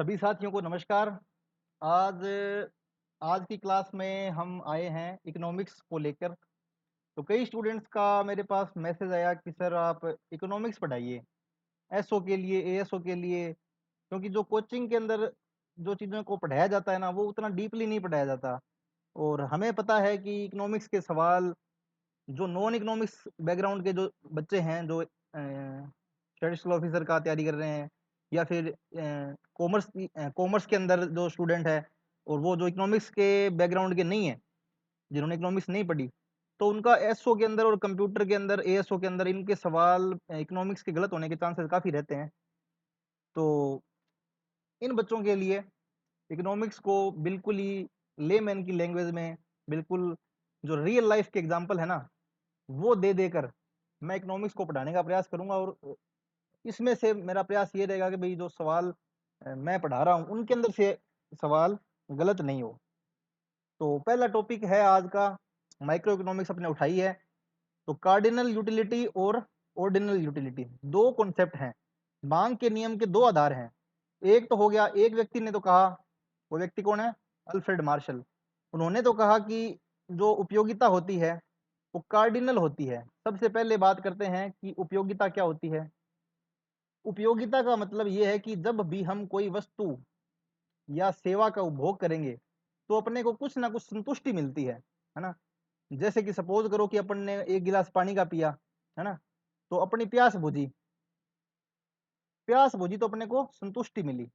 सभी साथियों को नमस्कार। आज आज की क्लास में हम आए हैं इकोनॉमिक्स को लेकर। तो कई स्टूडेंट्स का मेरे पास मैसेज आया कि सर आप इकोनॉमिक्स पढ़ाइए, एसओ के लिए, एएसओ के लिए। क्योंकि जो कोचिंग के अंदर जो चीज़ों को पढ़ाया जाता है ना, वो उतना डीपली नहीं पढ़ाया जाता। और हमें पता है कि इकोनॉमिक्स के सवाल जो नॉन इकोनॉमिक्स बैकग्राउंड के जो बच्चे हैं, जो स्टैटिस्टिकल ऑफिसर का तैयारी कर रहे हैं, या फिर कॉमर्स के अंदर जो स्टूडेंट है, और वो जो इकोनॉमिक्स के बैकग्राउंड के नहीं है, जिन्होंने इकोनॉमिक्स नहीं पढ़ी, तो उनका एसओ के अंदर और कंप्यूटर के अंदर, एएसओ के अंदर इनके सवाल इकोनॉमिक्स के गलत होने के चांसेस काफ़ी रहते हैं। तो इन बच्चों के लिए इकोनॉमिक्स को बिल्कुल ही लेमैन की लैंग्वेज में, बिल्कुल जो रियल लाइफ के एग्जांपल है ना, वो दे देकर मैं इकोनॉमिक्स को पढ़ाने का प्रयास करूंगा। और इसमें से मेरा प्रयास ये रहेगा कि भाई जो सवाल मैं पढ़ा रहा हूँ उनके अंदर से सवाल गलत नहीं हो। तो पहला टॉपिक है आज का, माइक्रो इकोनॉमिक्स अपने उठाई है। तो कार्डिनल यूटिलिटी और ऑर्डिनल यूटिलिटी दो कॉन्सेप्ट हैं। मांग के नियम के दो आधार हैं। एक तो हो गया, एक व्यक्ति ने तो कहा, वो व्यक्ति कौन है? Alfred Marshall. उन्होंने तो कहा कि जो उपयोगिता होती है वो कार्डिनल होती है। सबसे पहले बात करते हैं कि उपयोगिता क्या होती है। उपयोगिता का मतलब ये है कि जब भी हम कोई वस्तु या सेवा का उपभोग करेंगे तो अपने को कुछ ना कुछ संतुष्टि मिलती है ना। जैसे कि सपोज करो कि अपन ने एक गिलास पानी का पिया, है ना, तो अपनी प्यास बुझी। प्यास बुझी तो अपने को संतुष्टि मिली।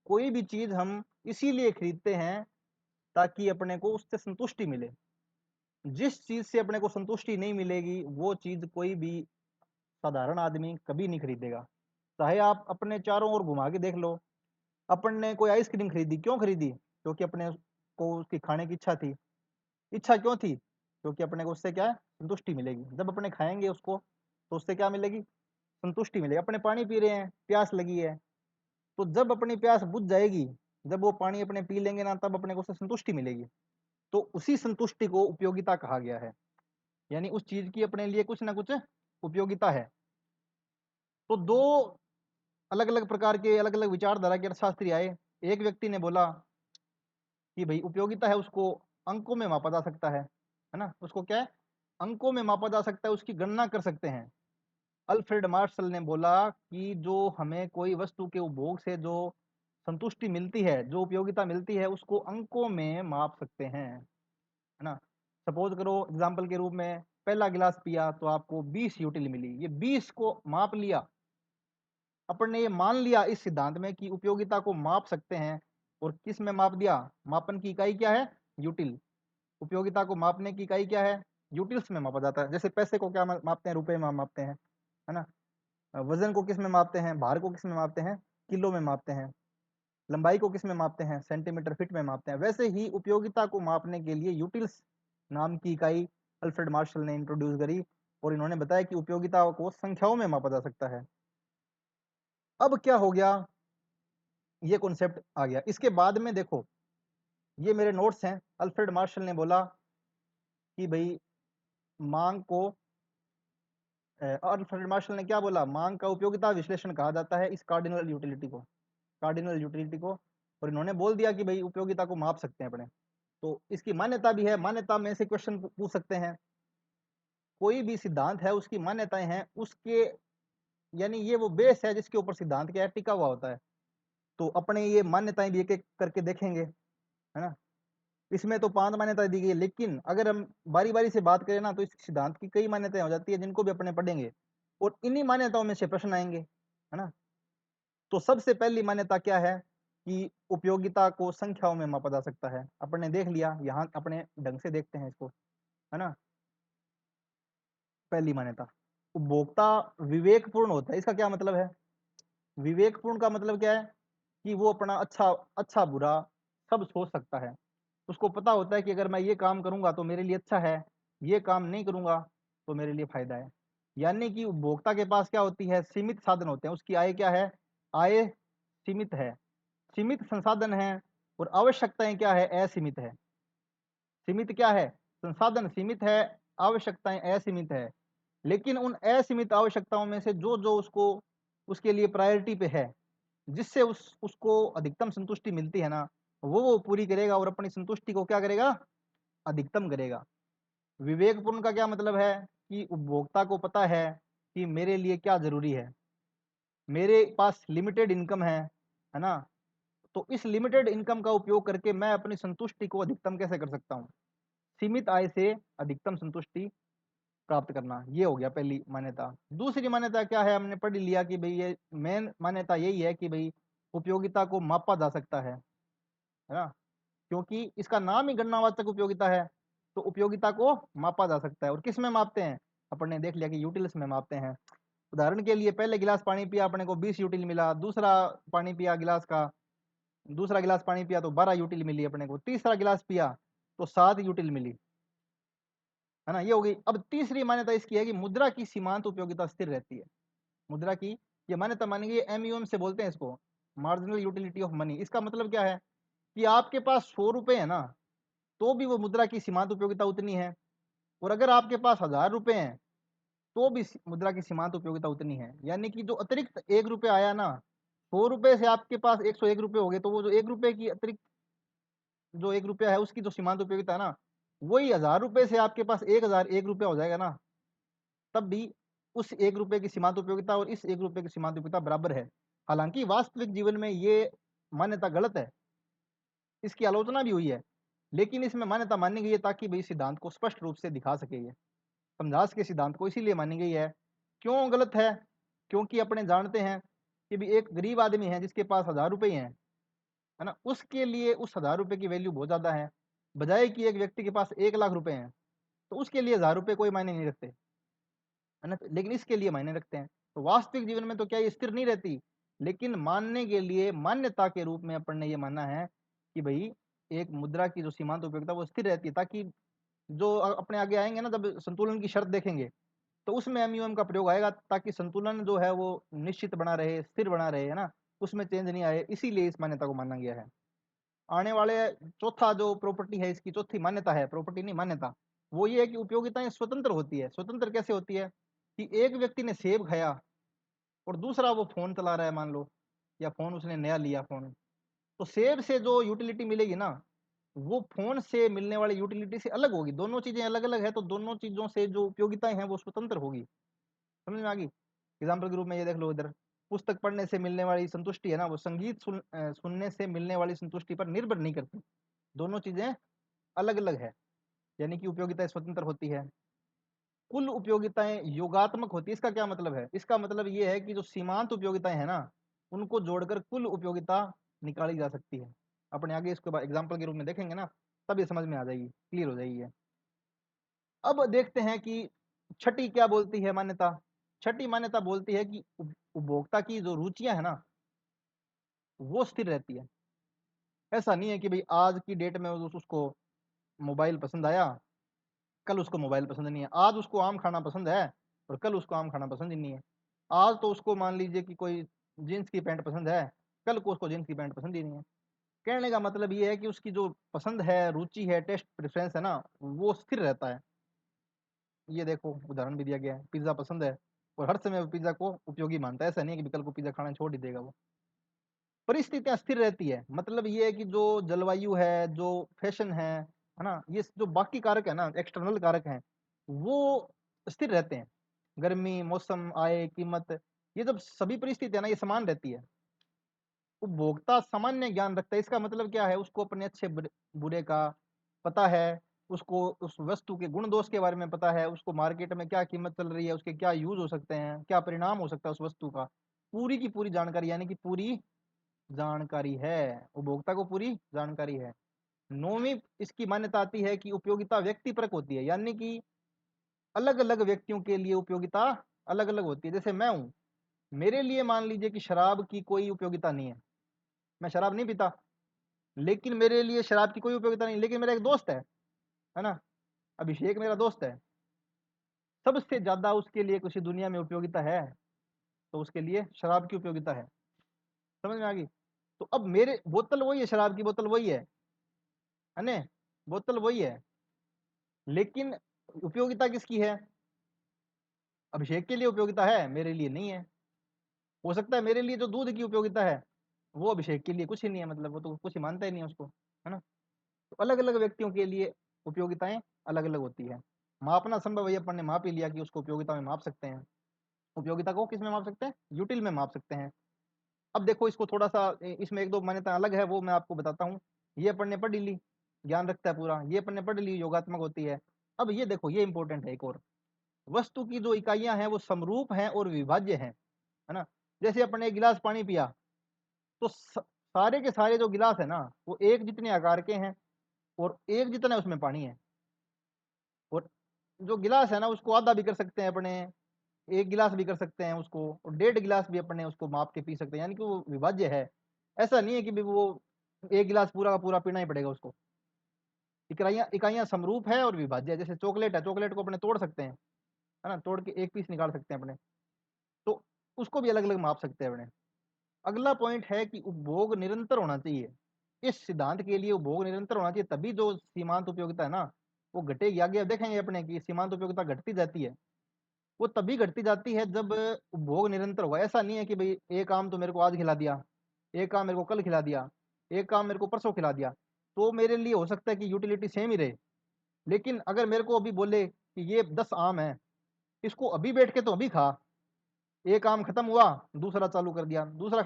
कोई भी चीज हम इसीलिए खरीदते हैं ताकि अपने को उससे संतुष्टि मिले। जिस चीज से अपने को संतुष्टि नहीं मिलेगी वो चीज कोई भी साधारण आदमी कभी नहीं खरीदेगा। चाहे आप अपने चारों ओर घुमा के देख लो। अपन ने कोई आइसक्रीम खरीदी, क्यों खरीदी? क्योंकि अपने को उसकी खाने की इच्छा थी। इच्छा क्यों थी? क्योंकि अपने को उससे क्या है, संतुष्टि मिलेगी। जब अपने खाएंगे उसको तो उससे क्या मिलेगी? संतुष्टि मिलेगी। अपने पानी पी रहे हैं, प्यास लगी है, तो जब अपनी प्यास बुझ जाएगी, जब वो पानी अपने पी लेंगे ना, तब अपने को उससे संतुष्टि मिलेगी। तो उसी संतुष्टि को उपयोगिता कहा गया है। यानी उस चीज की अपने लिए कुछ ना कुछ उपयोगिता है। तो दो अलग अलग प्रकार के, अलग अलग विचारधारा के अर्थशास्त्री आए। एक व्यक्ति ने बोला कि भाई उपयोगिता है उसको अंकों में मापा जा सकता है ना। उसको क्या है, अंकों में मापा जा सकता है, उसकी गणना कर सकते हैं। अल्फ्रेड मार्शल ने बोला कि जो हमें कोई वस्तु के उपभोग से जो संतुष्टि मिलती है, जो उपयोगिता मिलती है, उसको अंकों में माप सकते हैं, है ना। सपोज करो एग्जाम्पल के रूप में, पहला गिलास पिया तो आपको 20 यूटिल मिली। ये 20 को माप लिया अपन ने, ये मान लिया इस सिद्धांत में कि उपयोगिता को माप सकते हैं। और किस में माप दिया? मापन की इकाई क्या है? यूटिल। उपयोगिता को मापने की इकाई क्या है? यूटिल्स में मापा जाता है। जैसे पैसे को क्या मापते हैं? रुपए में मापते हैं, है ना। वजन को किस में मापते हैं? भार को किस में मापते हैं? किलो में मापते हैं। लंबाई को किस में मापते हैं? सेंटीमीटर फीट में मापते हैं। वैसे ही उपयोगिता को मापने के लिए यूटिल्स नाम की इकाई अल्फ्रेड मार्शल ने इंट्रोड्यूस करी। और इन्होंने बताया कि उपयोगिता को संख्याओं में मापा जा सकता है। अब क्या हो गया, ये कॉन्सेप्ट आ गया। इसके बाद में देखो, ये मेरे नोट्स हैं। अल्फ्रेड मार्शल ने बोला कि भाई मांग को, अल्फ्रेड मार्शल ने क्या बोला? मांग का उपयोगिता विश्लेषण कहा जाता है इस कार्डिनल यूटिलिटी को, कार्डिनल यूटिलिटी को। और इन्होंने बोल दिया कि भाई उपयोगिता को माप सकते हैं अपने। तो इसकी मान्यता भी है। मान्यता में से क्वेश्चन पूछ सकते हैं। कोई भी सिद्धांत है, उसकी मान्यताएं हैं उसके, यानी ये वो बेस है जिसके ऊपर सिद्धांत क्या है, टिका हुआ होता है। तो अपने ये मान्यताएं भी एक एक करके देखेंगे, है ना। इसमें तो 5 मान्यताएं दी गई है, लेकिन अगर हम बारी बारी से बात करें ना, तो इस सिद्धांत की कई मान्यताएं हो जाती है जिनको भी अपने पढ़ेंगे। और इन्हीं मान्यताओं में से प्रश्न आएंगे, है ना। तो सबसे पहली मान्यता क्या है कि उपयोगिता को संख्याओं में मापा जा सकता है। अपने देख लिया, यहाँ अपने ढंग से देखते हैं इसको, है ना। पहली मान्यता, उपभोक्ता विवेकपूर्ण होता है। इसका क्या मतलब है? विवेकपूर्ण का मतलब क्या है कि वो अपना अच्छा अच्छा बुरा सब सोच सकता है। उसको पता होता है कि अगर मैं ये काम करूंगा तो मेरे लिए अच्छा है, ये काम नहीं करूंगा तो मेरे लिए फायदा है। यानी कि उपभोक्ता के पास क्या होती है? सीमित साधन होते हैं। उसकी आय क्या है? आय सीमित है, सीमित संसाधन है। और आवश्यकताएं क्या है? असीमित है। सीमित क्या है? संसाधन सीमित है, आवश्यकताएं असीमित है। लेकिन उन असीमित आवश्यकताओं में से जो जो उसको, उसके लिए प्रायोरिटी पे है, जिससे उसको अधिकतम संतुष्टि मिलती है ना, वो पूरी करेगा और अपनी संतुष्टि को क्या करेगा, अधिकतम करेगा। विवेकपूर्ण का क्या मतलब है कि उपभोक्ता को पता है कि मेरे लिए क्या जरूरी है, मेरे पास लिमिटेड इनकम है ना, तो इस लिमिटेड इनकम का उपयोग करके मैं अपनी संतुष्टि को अधिकतम कैसे कर सकता हूँ, सीमित आय से अधिकतम संतुष्टि प्राप्त करना। ये हो गया पहली मान्यता। दूसरी मान्यता क्या है, हमने पढ़ लिया कि भाई ये मेन मान्यता यही है कि भाई उपयोगिता को मापा जा सकता है ना, क्योंकि इसका नाम ही गणनावाचक उपयोगिता है, तो उपयोगिता को मापा जा सकता है। और किस में मापते हैं, अपन ने देख लिया कि यूटिल्स में मापते हैं। उदाहरण के लिए पहले गिलास पानी पिया अपने को 20 यूटिल मिला, दूसरा पानी पिया गिलास का, दूसरा गिलास पानी पिया तो 12 यूटिल मिली अपने को, तीसरा गिलास पिया तो 7 यूटिल मिली, है ना। ये हो गई। अब तीसरी मान्यता इसकी है कि मुद्रा की सीमांत उपयोगिता स्थिर रहती है। मुद्रा की ये मान्यता मानी गई, एमयूएम से बोलते हैं इसको, मार्जिनल यूटिलिटी ऑफ मनी। इसका मतलब क्या है कि आपके पास 100 रुपए है ना, तो भी वो मुद्रा की सीमांत उपयोगिता उतनी है, और अगर आपके पास 1000 रुपए हैं तो भी मुद्रा की सीमांत उपयोगिता उतनी है। यानी कि जो अतिरिक्त 1 रुपये आया ना, 100 रुपए से आपके पास 101 रुपये हो गए, तो वो जो 1 रुपये की अतिरिक्त जो 1 रुपया है उसकी जो सीमांत उपयोगिता है ना, वही 1000 रुपए से आपके पास 1001 रुपया हो जाएगा ना, तब भी उस 1 रुपये की सीमांत उपयोगिता और इस 1 रुपये की सीमांत उपयोगिता बराबर है। हालांकि वास्तविक जीवन में ये मान्यता गलत है, इसकी आलोचना भी हुई है, लेकिन इसमें मान्यता मानी गई है ताकि भाई सिद्धांत को स्पष्ट रूप से दिखा सके। ये समझा सके सिद्धांत को, इसीलिए मानी गई है। क्यों गलत है, क्योंकि अपने जानते हैं कि भी एक गरीब आदमी है जिसके पास 1000 रुपये हैं, है ना, उसके लिए उस 1000 रुपये की वैल्यू बहुत ज्यादा है, बजाय कि एक व्यक्ति के पास 1 लाख रुपए हैं, तो उसके लिए 1000 रुपये कोई मायने नहीं रखते, है ना, लेकिन इसके लिए मायने रखते हैं। तो वास्तविक जीवन में तो क्या ये स्थिर नहीं रहती, लेकिन मानने के लिए मान्यता के रूप में अपन ने ये माना है कि भाई एक मुद्रा की जो सीमांत उपयोगिता वो स्थिर रहती है, ताकि जो अपने आगे आएंगे ना, जब संतुलन की शर्त देखेंगे तो उसमें एमयूएम का प्रयोग आएगा, ताकि संतुलन जो है वो निश्चित बना रहे, स्थिर बना रहे, है ना, उसमें चेंज नहीं आए, इसीलिए इस मान्यता को माना गया है। आने वाले चौथा जो प्रॉपर्टी है, इसकी चौथी मान्यता है, प्रॉपर्टी नहीं मान्यता, वो ये है कि उपयोगिताएं स्वतंत्र होती है। स्वतंत्र कैसे होती है कि एक व्यक्ति ने सेब खाया और दूसरा वो फोन चला रहा है मान लो, या फोन उसने नया लिया फोन, तो सेब से जो यूटिलिटी मिलेगी ना, वो फोन से मिलने वाली यूटिलिटी से अलग होगी। दोनों चीजें अलग अलग है, तो दोनों चीजों से जो उपयोगिताएं हैं वो स्वतंत्र होगी। समझ में आ गई। एग्जाम्पल के रूप में ये देख लो इधर, पुस्तक पढ़ने से मिलने वाली संतुष्टि है ना, वो संगीत सुनने से मिलने वाली संतुष्टि पर निर्भर नहीं करती। दोनों चीजें अलग अलग है, यानी कि उपयोगिताएं स्वतंत्र होती है। कुल उपयोगिताएं योगात्मक होती है। इसका क्या मतलब है, इसका मतलब ये है कि जो सीमांत उपयोगिताएं है ना, उनको जोड़कर कुल उपयोगिता निकाली जा सकती है। अपने आगे इसके बाद एग्जाम्पल के रूप में देखेंगे ना, तब ये समझ में आ जाएगी, क्लियर हो जाएगी ये। अब देखते हैं कि छठी क्या बोलती है मान्यता। छठी मान्यता बोलती है कि उपभोक्ता की जो रुचियां है ना, वो स्थिर रहती है। ऐसा नहीं है कि भाई आज की डेट में उसको मोबाइल पसंद आया, कल उसको मोबाइल पसंद नहीं है। आज उसको आम खाना पसंद है और कल उसको आम खाना पसंद ही नहीं है। आज तो उसको मान लीजिए कि कोई जीन्स की पैंट पसंद है, कल को उसको जीन्स की पैंट पसंद ही नहीं है। कहने का मतलब ये है कि उसकी जो पसंद है, रुचि है, टेस्ट प्रेफरेंस है ना, वो स्थिर रहता है। ये देखो उदाहरण भी दिया गया है, पिज्जा पसंद है और हर समय वो पिज्जा को उपयोगी मानता है। ऐसा नहीं है कि कल को पिज्जा खाना छोड़ ही देगा वो। परिस्थितियां स्थिर रहती है, मतलब ये है कि जो जलवायु है, जो फैशन है ना, ये जो बाकी कारक है ना, एक्सटर्नल कारक हैं, वो स्थिर रहते हैं। गर्मी, मौसम, आय, कीमत, ये जब सभी परिस्थितियां ना ये समान रहती है। उपभोक्ता सामान्य ज्ञान रखता है। इसका मतलब क्या है, उसको अपने अच्छे बुरे का पता है, उसको उस वस्तु के गुण दोष के बारे में पता है, उसको मार्केट में क्या कीमत चल रही है, उसके क्या यूज हो सकते हैं, क्या परिणाम हो सकता है उस वस्तु का, पूरी की पूरी जानकारी, यानी कि पूरी जानकारी है। उपभोक्ता को पूरी जानकारी है। नौवीं इसकी मान्यता आती है कि उपयोगिता व्यक्तिपरक होती है, यानी कि अलग अलग व्यक्तियों के लिए उपयोगिता अलग अलग होती है। जैसे मैं हूं, मेरे लिए मान लीजिए कि शराब की कोई उपयोगिता नहीं है, मैं शराब नहीं पीता, लेकिन मेरे लिए शराब की कोई उपयोगिता नहीं। लेकिन मेरा एक दोस्त है ना, अभिषेक मेरा दोस्त है, सबसे ज्यादा उसके लिए कुछ दुनिया में उपयोगिता है, तो उसके लिए शराब की उपयोगिता है। समझ में आ गई। तो अब मेरे बोतल वही है, शराब की बोतल वही है ना, बोतल वही है, लेकिन उपयोगिता किसकी है, अभिषेक के लिए उपयोगिता है, मेरे लिए नहीं है। हो सकता है मेरे लिए जो दूध की उपयोगिता है वो अभिषेक के लिए कुछ ही नहीं है, मतलब वो तो कुछ ही मानता ही नहीं है उसको, है ना। तो अलग अलग व्यक्तियों के लिए उपयोगिताएं अलग अलग होती है। मापना संभव है, अपन ने माप ही लिया कि उसको उपयोगिता में माप सकते हैं। उपयोगिता को किस में माप सकते हैं? यूटिल में माप सकते हैं। अब देखो इसको थोड़ा सा इसमें एक दो मान्यता अलग है, वो मैं आपको बताता हूँ। ये अपन ने पढ़ ली, ज्ञान रखता है पूरा, ये अपन ने पढ़ ली योगात्मक होती है। अब ये देखो ये इंपॉर्टेंट है एक और, वस्तु की जो इकाइयां हैं वो समरूप हैं और विभाज्य हैं, है ना। जैसे अपन ने एक गिलास पानी पिया, तो सारे के सारे जो गिलास है ना वो एक जितने आकार के हैं और एक जितना उसमें पानी है। और जो गिलास है ना उसको आधा भी कर सकते हैं अपने, एक गिलास भी कर सकते हैं उसको, और 1.5 गिलास भी अपने उसको माप के पी सकते हैं, यानी कि वो विभाज्य है। ऐसा नहीं है कि भी वो एक गिलास पूरा का पूरा पीना ही पड़ेगा उसको। इकाइयां इकाइयां समरूप है और विभाज्य है। जैसे चॉकलेट है, चॉकलेट को अपने तोड़ सकते हैं, है ना, तोड़ के एक पीस निकाल सकते हैं अपने, तो उसको भी अलग अलग माप सकते हैं अपने। अगला पॉइंट है कि उपभोग निरंतर होना चाहिए। इस सिद्धांत के लिए उपभोग निरंतर होना चाहिए, तभी जो सीमांत उपयोगिता है ना वो घटेगी। आगे अब देखेंगे अपने कि सीमांत उपयोगिता घटती जाती है, वो तभी घटती जाती है जब उपभोग निरंतर होगा। ऐसा नहीं है कि भाई एक आम तो मेरे को आज खिला दिया, एक आम मेरे को कल खिला दिया, एक आम मेरे को परसों खिला दिया, तो मेरे लिए हो सकता है कि यूटिलिटी सेम ही रहे। लेकिन अगर मेरे को अभी बोले कि ये 10 आम है, इसको अभी बैठ के तो अभी खा, एक आम खत्म हुआ दूसरा चालू कर दिया, दूसरा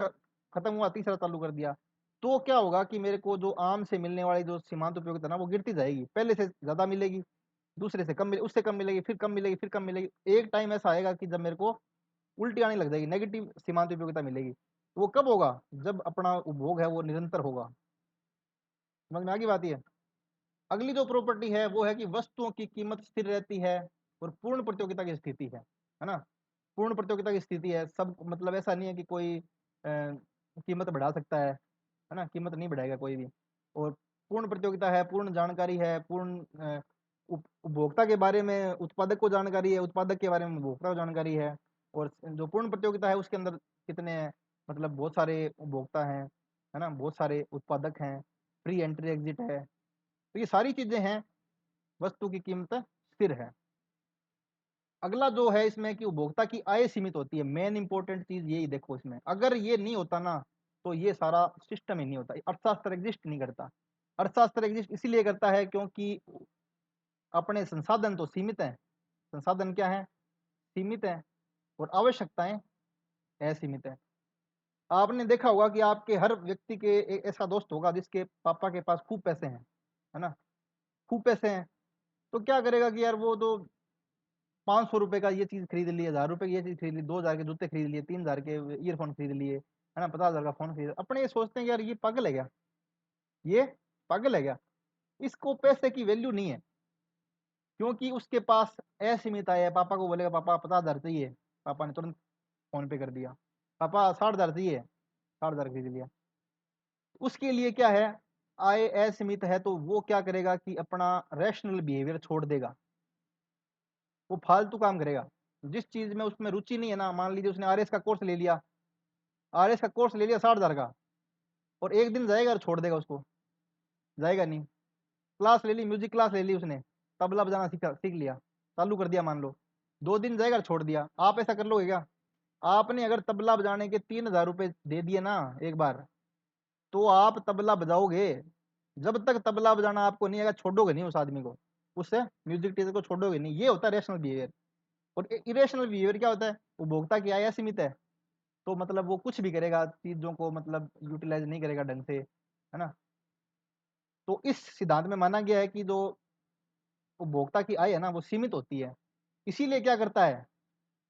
खत्म हुआ तीसरा चालू कर दिया, तो क्या होगा कि मेरे को जो आम से मिलने वाली जो सीमांत उपयोगिता ना वो गिरती जाएगी, पहले से ज्यादा मिलेगी, दूसरे से कम मिले, उससे कम मिलेगी, फिर कम मिलेगी, फिर कम मिलेगी। एक टाइम ऐसा आएगा कि जब मेरे को उल्टी आने लग जाएगी, नेगेटिव सीमांत उपयोगिता मिलेगी। तो वो कब होगा? जब अपना उपभोग है वो निरंतर होगा। समझ में आ गई बात? ये अगली जो प्रॉपर्टी है वो है कि वस्तुओं की कीमत स्थिर रहती है और पूर्ण प्रतियोगिता की स्थिति है ना। पूर्ण प्रतियोगिता की स्थिति है, सब मतलब ऐसा नहीं है कि कोई कीमत बढ़ा सकता है ना, कीमत नहीं बढ़ाएगा कोई भी। और पूर्ण प्रतियोगिता है, पूर्ण जानकारी है, पूर्ण उपभोक्ता के बारे में उत्पादक को जानकारी है, उत्पादक के बारे में उपभोक्ता को जानकारी है। और जो पूर्ण प्रतियोगिता है उसके अंदर कितने मतलब बहुत सारे उपभोक्ता हैं, है ना, बहुत सारे उत्पादक हैं, फ्री एंट्री एग्जिट है, तो ये सारी चीजें हैं, वस्तु की कीमत स्थिर है। अगला जो है इसमें कि उपभोक्ता की आय सीमित होती है। मेन इंपॉर्टेंट चीज यही देखो इसमें, अगर ये नहीं होता ना तो ये सारा सिस्टम ही नहीं होता, अर्थशास्त्र एग्जिस्ट नहीं करता। अर्थशास्त्र एग्जिस्ट इसीलिए करता है क्योंकि अपने संसाधन तो सीमित हैं, संसाधन क्या है? सीमित है, और आवश्यकताएं असीमित है। आपने देखा होगा कि आपके हर व्यक्ति के एक ऐसा दोस्त होगा जिसके पापा के पास खूब पैसे हैं, है ना, खूब पैसे हैं। तो क्या करेगा कि यार वो तो 500 रुपए का ये चीज खरीद ली, 1000 रुपए की ये चीज खरीद ली, 2000 के जूते खरीद लिए, 3000 के ईयरफोन खरीद लिए, है ना, 50,000 का फोन खरीद, अपने ये सोचते हैं कि यार ये पागल है क्या, ये पागल है क्या, इसको पैसे की वैल्यू नहीं है, क्योंकि उसके पास असीमित आय है। पापा को बोलेगा पापा 50,000 चाहिए, पापा ने तुरंत फोन पे कर दिया। पापा 60,000 चाहिए, 60,000 खरीद लिया। उसके लिए क्या है, आय असीमित है, तो वो क्या करेगा कि अपना रैशनल बिहेवियर छोड़ देगा, वो फालतू काम करेगा। जिस चीज में उसमें रुचि नहीं है ना, मान लीजिए उसने आरएस का कोर्स ले लिया, आरएस का कोर्स ले लिया 60,000 का, और एक दिन जाएगा और छोड़ देगा उसको, जाएगा नहीं। क्लास ले ली, म्यूजिक क्लास ले ली उसने, तबला बजाना सीख लिया, चालू कर दिया मान लो, 2 दिन जाएगा और छोड़ दिया। आप ऐसा कर लोगे क्या? आपने अगर तबला बजाने के 3,000 रुपए दे दिए ना एक बार, तो आप तबला बजाओगे, जब तक तबला बजाना आपको नहीं आएगा छोड़ोगे नहीं उस आदमी को, उससे म्यूजिक टीचर को छोड़ोगे नहीं। ये होता है रैशनल बिहेवियर। और इरेशनल बिहेवियर क्या होता है? उपभोक्ता की आय सीमित है, तो मतलब वो कुछ भी करेगा, चीजों को मतलब यूटिलाइज नहीं करेगा ढंग से, है ना। तो इस सिद्धांत में माना गया है कि जो उपभोक्ता की आय है ना वो सीमित होती है। इसीलिए क्या करता है,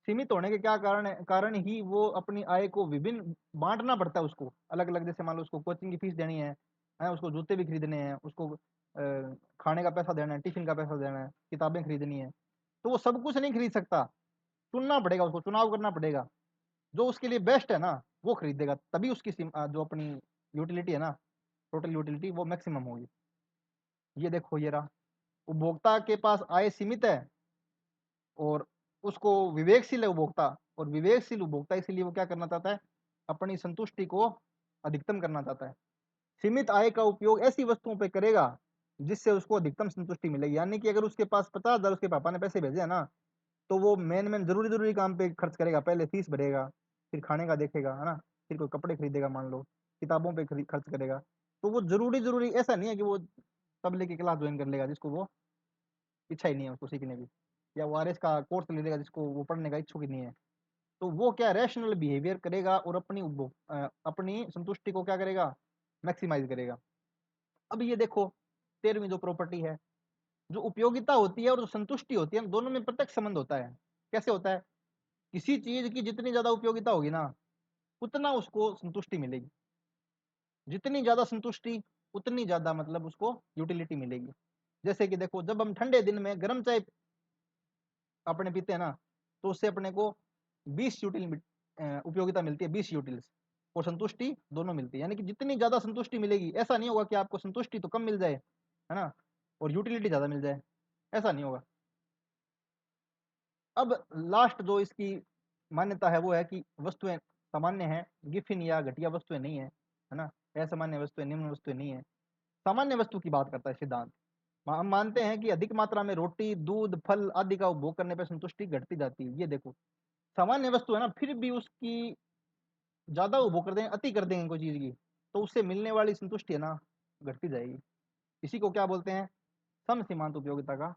सीमित होने के क्या कारण है, कारण ही वो अपनी आय को विभिन्न बांटना पड़ता है उसको अलग अलग। जैसे मान लो उसको कोचिंग की फीस देनी है, उसको जूते भी खरीदने हैं, उसको खाने का पैसा देना है, टिफिन का पैसा देना है, किताबें खरीदनी है, तो वो सब कुछ नहीं खरीद सकता, चुनना पड़ेगा उसको, चुनाव करना पड़ेगा। जो उसके लिए बेस्ट है ना वो खरीदेगा, तभी उसकी जो अपनी यूटिलिटी है ना, टोटल यूटिलिटी वो मैक्सिमम होगी। ये देखो ये रहा, उपभोक्ता के पास आय सीमित है और उसको विवेकशील है उपभोक्ता, और विवेकशील उपभोक्ता इसीलिए वो क्या करना चाहता है, अपनी संतुष्टि को अधिकतम करना चाहता है। सीमित आय का उपयोग ऐसी वस्तुओं पे करेगा जिससे उसको अधिकतम संतुष्टि मिलेगी। यानी कि अगर उसके पास 50,000 उसके पापा ने पैसे भेजे है ना, तो वो मेन मेन जरूरी जरूरी काम पे खर्च करेगा, पहले फीस भरेगा, फिर खाने का देखेगा, है ना, फिर कोई कपड़े खरीदेगा मान लो, किताबों पे खर्च करेगा, तो वो जरूरी ऐसा नहीं है कि वो तबले की क्लास ज्वाइन कर लेगा जिसको वो इच्छा ही नहीं है उसको सीखने की, या वो आरएस का कोर्स ले लेगा जिसको वो पढ़ने का इच्छुक ही नहीं है। तो वो क्या रैशनल बिहेवियर करेगा और अपनी संतुष्टि को क्या करेगा, मैक्सिमाइज करेगा। अब ये देखो 13वीं जो प्रॉपर्टी है, जो उपयोगिता होती है और जो संतुष्टि होती है, दोनों में प्रत्यक्ष संबंध होता है। कैसे होता है? किसी चीज की जितनी ज्यादा उपयोगिता होगी ना, उतना उसको संतुष्टि मिलेगी। जितनी ज्यादा संतुष्टि, उतनी ज्यादा मतलब उसको यूटिलिटी मिलेगी। जैसे कि देखो, जब हम ठंडे दिन में गर्म चाय अपने पीते हैं ना, तो उससे अपने को 20 यूटिल उपयोगिता मिलती है, 20 यूटिल्स, और संतुष्टि दोनों मिलती है। यानी कि जितनी ज्यादा संतुष्टि मिलेगी, ऐसा नहीं होगा कि आपको संतुष्टि तो कम मिल जाए, है ना, और यूटिलिटी ज्यादा मिल जाए, ऐसा नहीं होगा। अब लास्ट जो इसकी मान्यता है वो है कि वस्तुएं सामान्य है, गिफिन या घटिया वस्तुएं नहीं है ना, असामान्य वस्तुएं, निम्न वस्तुएं नहीं है। सामान्य वस्तु की बात करता है सिद्धांत। हम मानते हैं कि अधिक मात्रा में रोटी, दूध, फल आदि का उपभोग करने पर संतुष्टि घटती जाती है। ये देखो, सामान्य वस्तु है ना, फिर भी उसकी ज्यादा उपभोग कर देंगे, अति कर देंगे कोई चीज की, तो उससे मिलने वाली संतुष्टि है ना, घटती जाएगी। इसी को क्या बोलते हैं? सम सीमांत उपयोगिता का,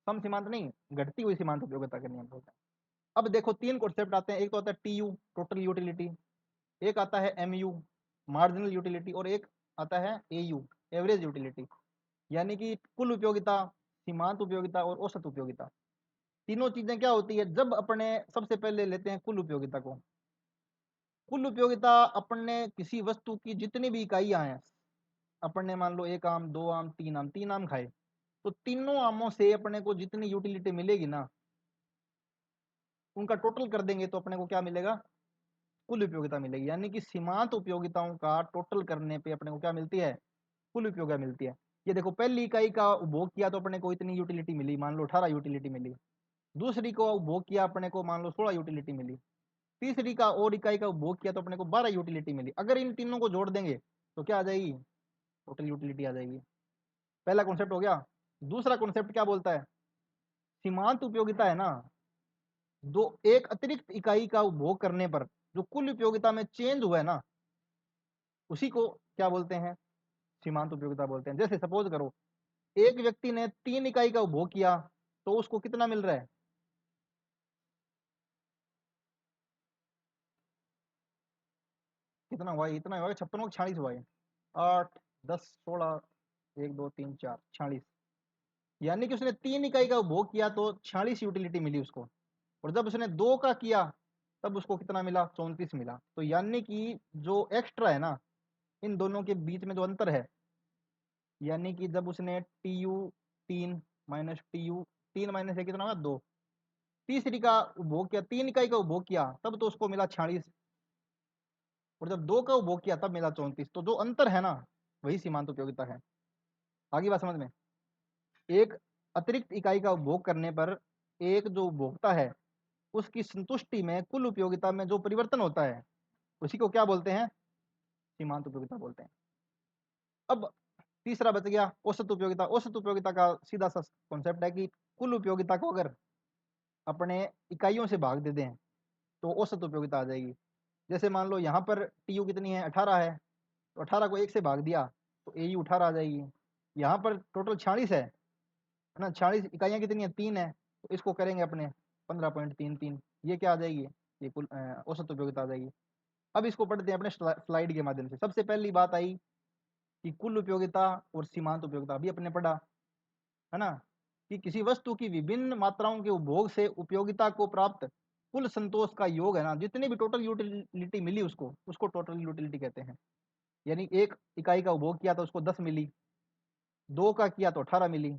सम सीमांत नहीं, घटती हुई सीमांत उपयोगिता का नियम बोलते हैं। अब देखो 3 कॉन्सेप्ट आते हैं। एक तो आता है टीयू, टोटल यूटिलिटी, एक आता है एमयू, मार्जिनल यूटिलिटी, और एक आता है एयू, एवरेज यूटिलिटी। यानी कि कुल उपयोगिता, सीमांत उपयोगिता और औसत उपयोगिता। तीनों चीजें क्या होती है? जब अपने सबसे पहले लेते हैं कुल उपयोगिता को। कुल उपयोगिता अपने किसी वस्तु की जितनी भी इकाइयां हैं, अपने मान लो 1 आम, 2 आम, 3 आम, 3 आम खाए, तो तीनों आमों से अपने को जितनी यूटिलिटी मिलेगी ना, उनका टोटल कर देंगे तो अपने को क्या मिलेगा? कुल उपयोगिता मिलेगी। यानी कि सीमांत उपयोगिताओं का टोटल करने पे अपने को क्या मिलती है? कुल उपयोगिता मिलती है। ये देखो, पहली इकाई का उपभोग किया तो अपने को इतनी यूटिलिटी मिली, मान लो 18 यूटिलिटी मिली। दूसरी को उपभोग किया अपने को, मान लो 16 यूटिलिटी मिली। तीसरी का और इकाई का उपभोग किया तो अपने को 12 यूटिलिटी मिली। अगर इन तीनों को जोड़ देंगे तो क्या आ जाएगी? टोटल यूटिलिटी आ जाएगी। पहला कॉन्सेप्ट हो गया। दूसरा कॉन्सेप्ट क्या बोलता है? सीमांत उपयोगिता है ना, दो एक अतिरिक्त इकाई का उपभोग करने पर जो कुल उपयोगिता में चेंज हुआ है ना, उसी को क्या बोलते हैं? सीमांत उपयोगिता बोलते हैं। जैसे सपोज करो, एक व्यक्ति ने 3 इकाई का उपभोग किया, तो उसको कितना मिल रहा है? कितना हुआ? इतना हुआ, 56 46 हुआ है। 8 10 16, 1 2 3 4 46। यानी कि उसने 3 इकाई का उपभोग किया तो 46 यूटिलिटी मिली उसको। और जब उसने 2 का किया, तब उसको कितना मिला? 34 मिला। तो यानी कि जो एक्स्ट्रा है ना, इन दोनों के बीच में जो अंतर है, यानी कि जब उसने TU3 माइनस TU3 माइनस है, कितना होगा? 2। तीसरी का उपभोग किया, 3 इकाई का उपभोग किया, तब तो उसको मिला 46, और जब 2 का उपभोग किया तब मिला 34। तो जो अंतर है ना, वही सीमांत उपयोगिता है। आगे बात समझ में? एक अतिरिक्त इकाई का उपभोग करने पर एक जो उपभोक्ता है, उसकी संतुष्टि में, कुल उपयोगिता में जो परिवर्तन होता है, उसी को क्या बोलते हैं? सीमांत उपयोगिता बोलते हैं। अब तीसरा बच गया औसत उपयोगिता। औसत उपयोगिता का सीधा सा कॉन्सेप्ट है कि कुल उपयोगिता को अगर अपने इकाइयों से भाग दे दें तो औसत उपयोगिता आ जाएगी। जैसे मान लो यहाँ पर टीयू कितनी है? 18 है, तो 18 को 1 से भाग दिया तो एयू 18 आ जाएगी। यहाँ पर टोटल 46 है ना, 46 इकाइयाँ कितनी है? 3 है, तो इसको करेंगे अपने 15.33, ये क्या आ जाएगी? ये कुल औसत उपयोगिता आ जाएगी। अब इसको पढ़ते हैं अपने स्लाइड के माध्यम से। सबसे पहली बात आई कि कुल उपयोगिता और सीमांत उपयोगिता, अभी अपने पढ़ा, है ना, कि किसी वस्तु की विभिन्न मात्राओं के उपभोग से उपयोगिता को प्राप्त कुल संतोष का योग है ना, जितनी भी टोटल यूटिलिटी मिली उसको, उसको टोटल यूटिलिटी कहते हैं। यानी एक इकाई का उपभोग किया तो उसको 10 मिली, 2 का किया तो 18 मिली,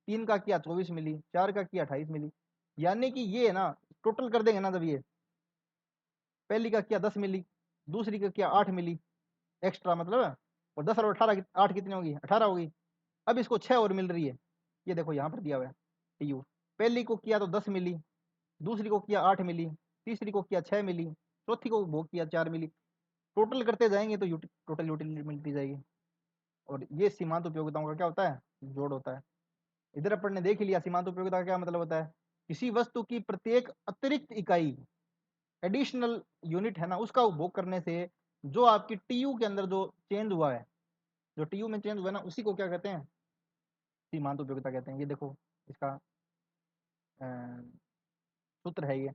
3 का किया 24 मिली, 4 का किया 28 मिली। यानी कि ये है ना, टोटल कर देंगे ना, जब ये पहली का किया 10 मिली, दूसरी का किया 8 मिली एक्स्ट्रा, मतलब है, और 10 और 18 8 कितनी होगी? 18 होगी। अब इसको 6 और मिल रही है, ये देखो यहाँ पर दिया हुआ है टीयू। पहली को किया तो 10 मिली, दूसरी को किया 8 मिली, तीसरी को किया 6 मिली, चौथी को भोग किया 4 मिली। टोटल करते जाएंगे तो टोटल यूटिलिटी मिलती जाएगी। और ये सीमांत उपयोगिताओं का क्या होता है? जोड़ होता है। इधर अपन ने देख ही लिया सीमांत उपयोगिता का क्या मतलब होता है। किसी वस्तु की प्रत्येक अतिरिक्त इकाई, एडिशनल यूनिट है ना, उसका उपभोग करने से जो आपकी टीयू के अंदर जो चेंज हुआ है, जो टीयू में चेंज हुआ है ना, उसी को क्या कहते हैं, सीमांत उपयोगिता कहते हैं। ये देखो इसका सूत्र है ये।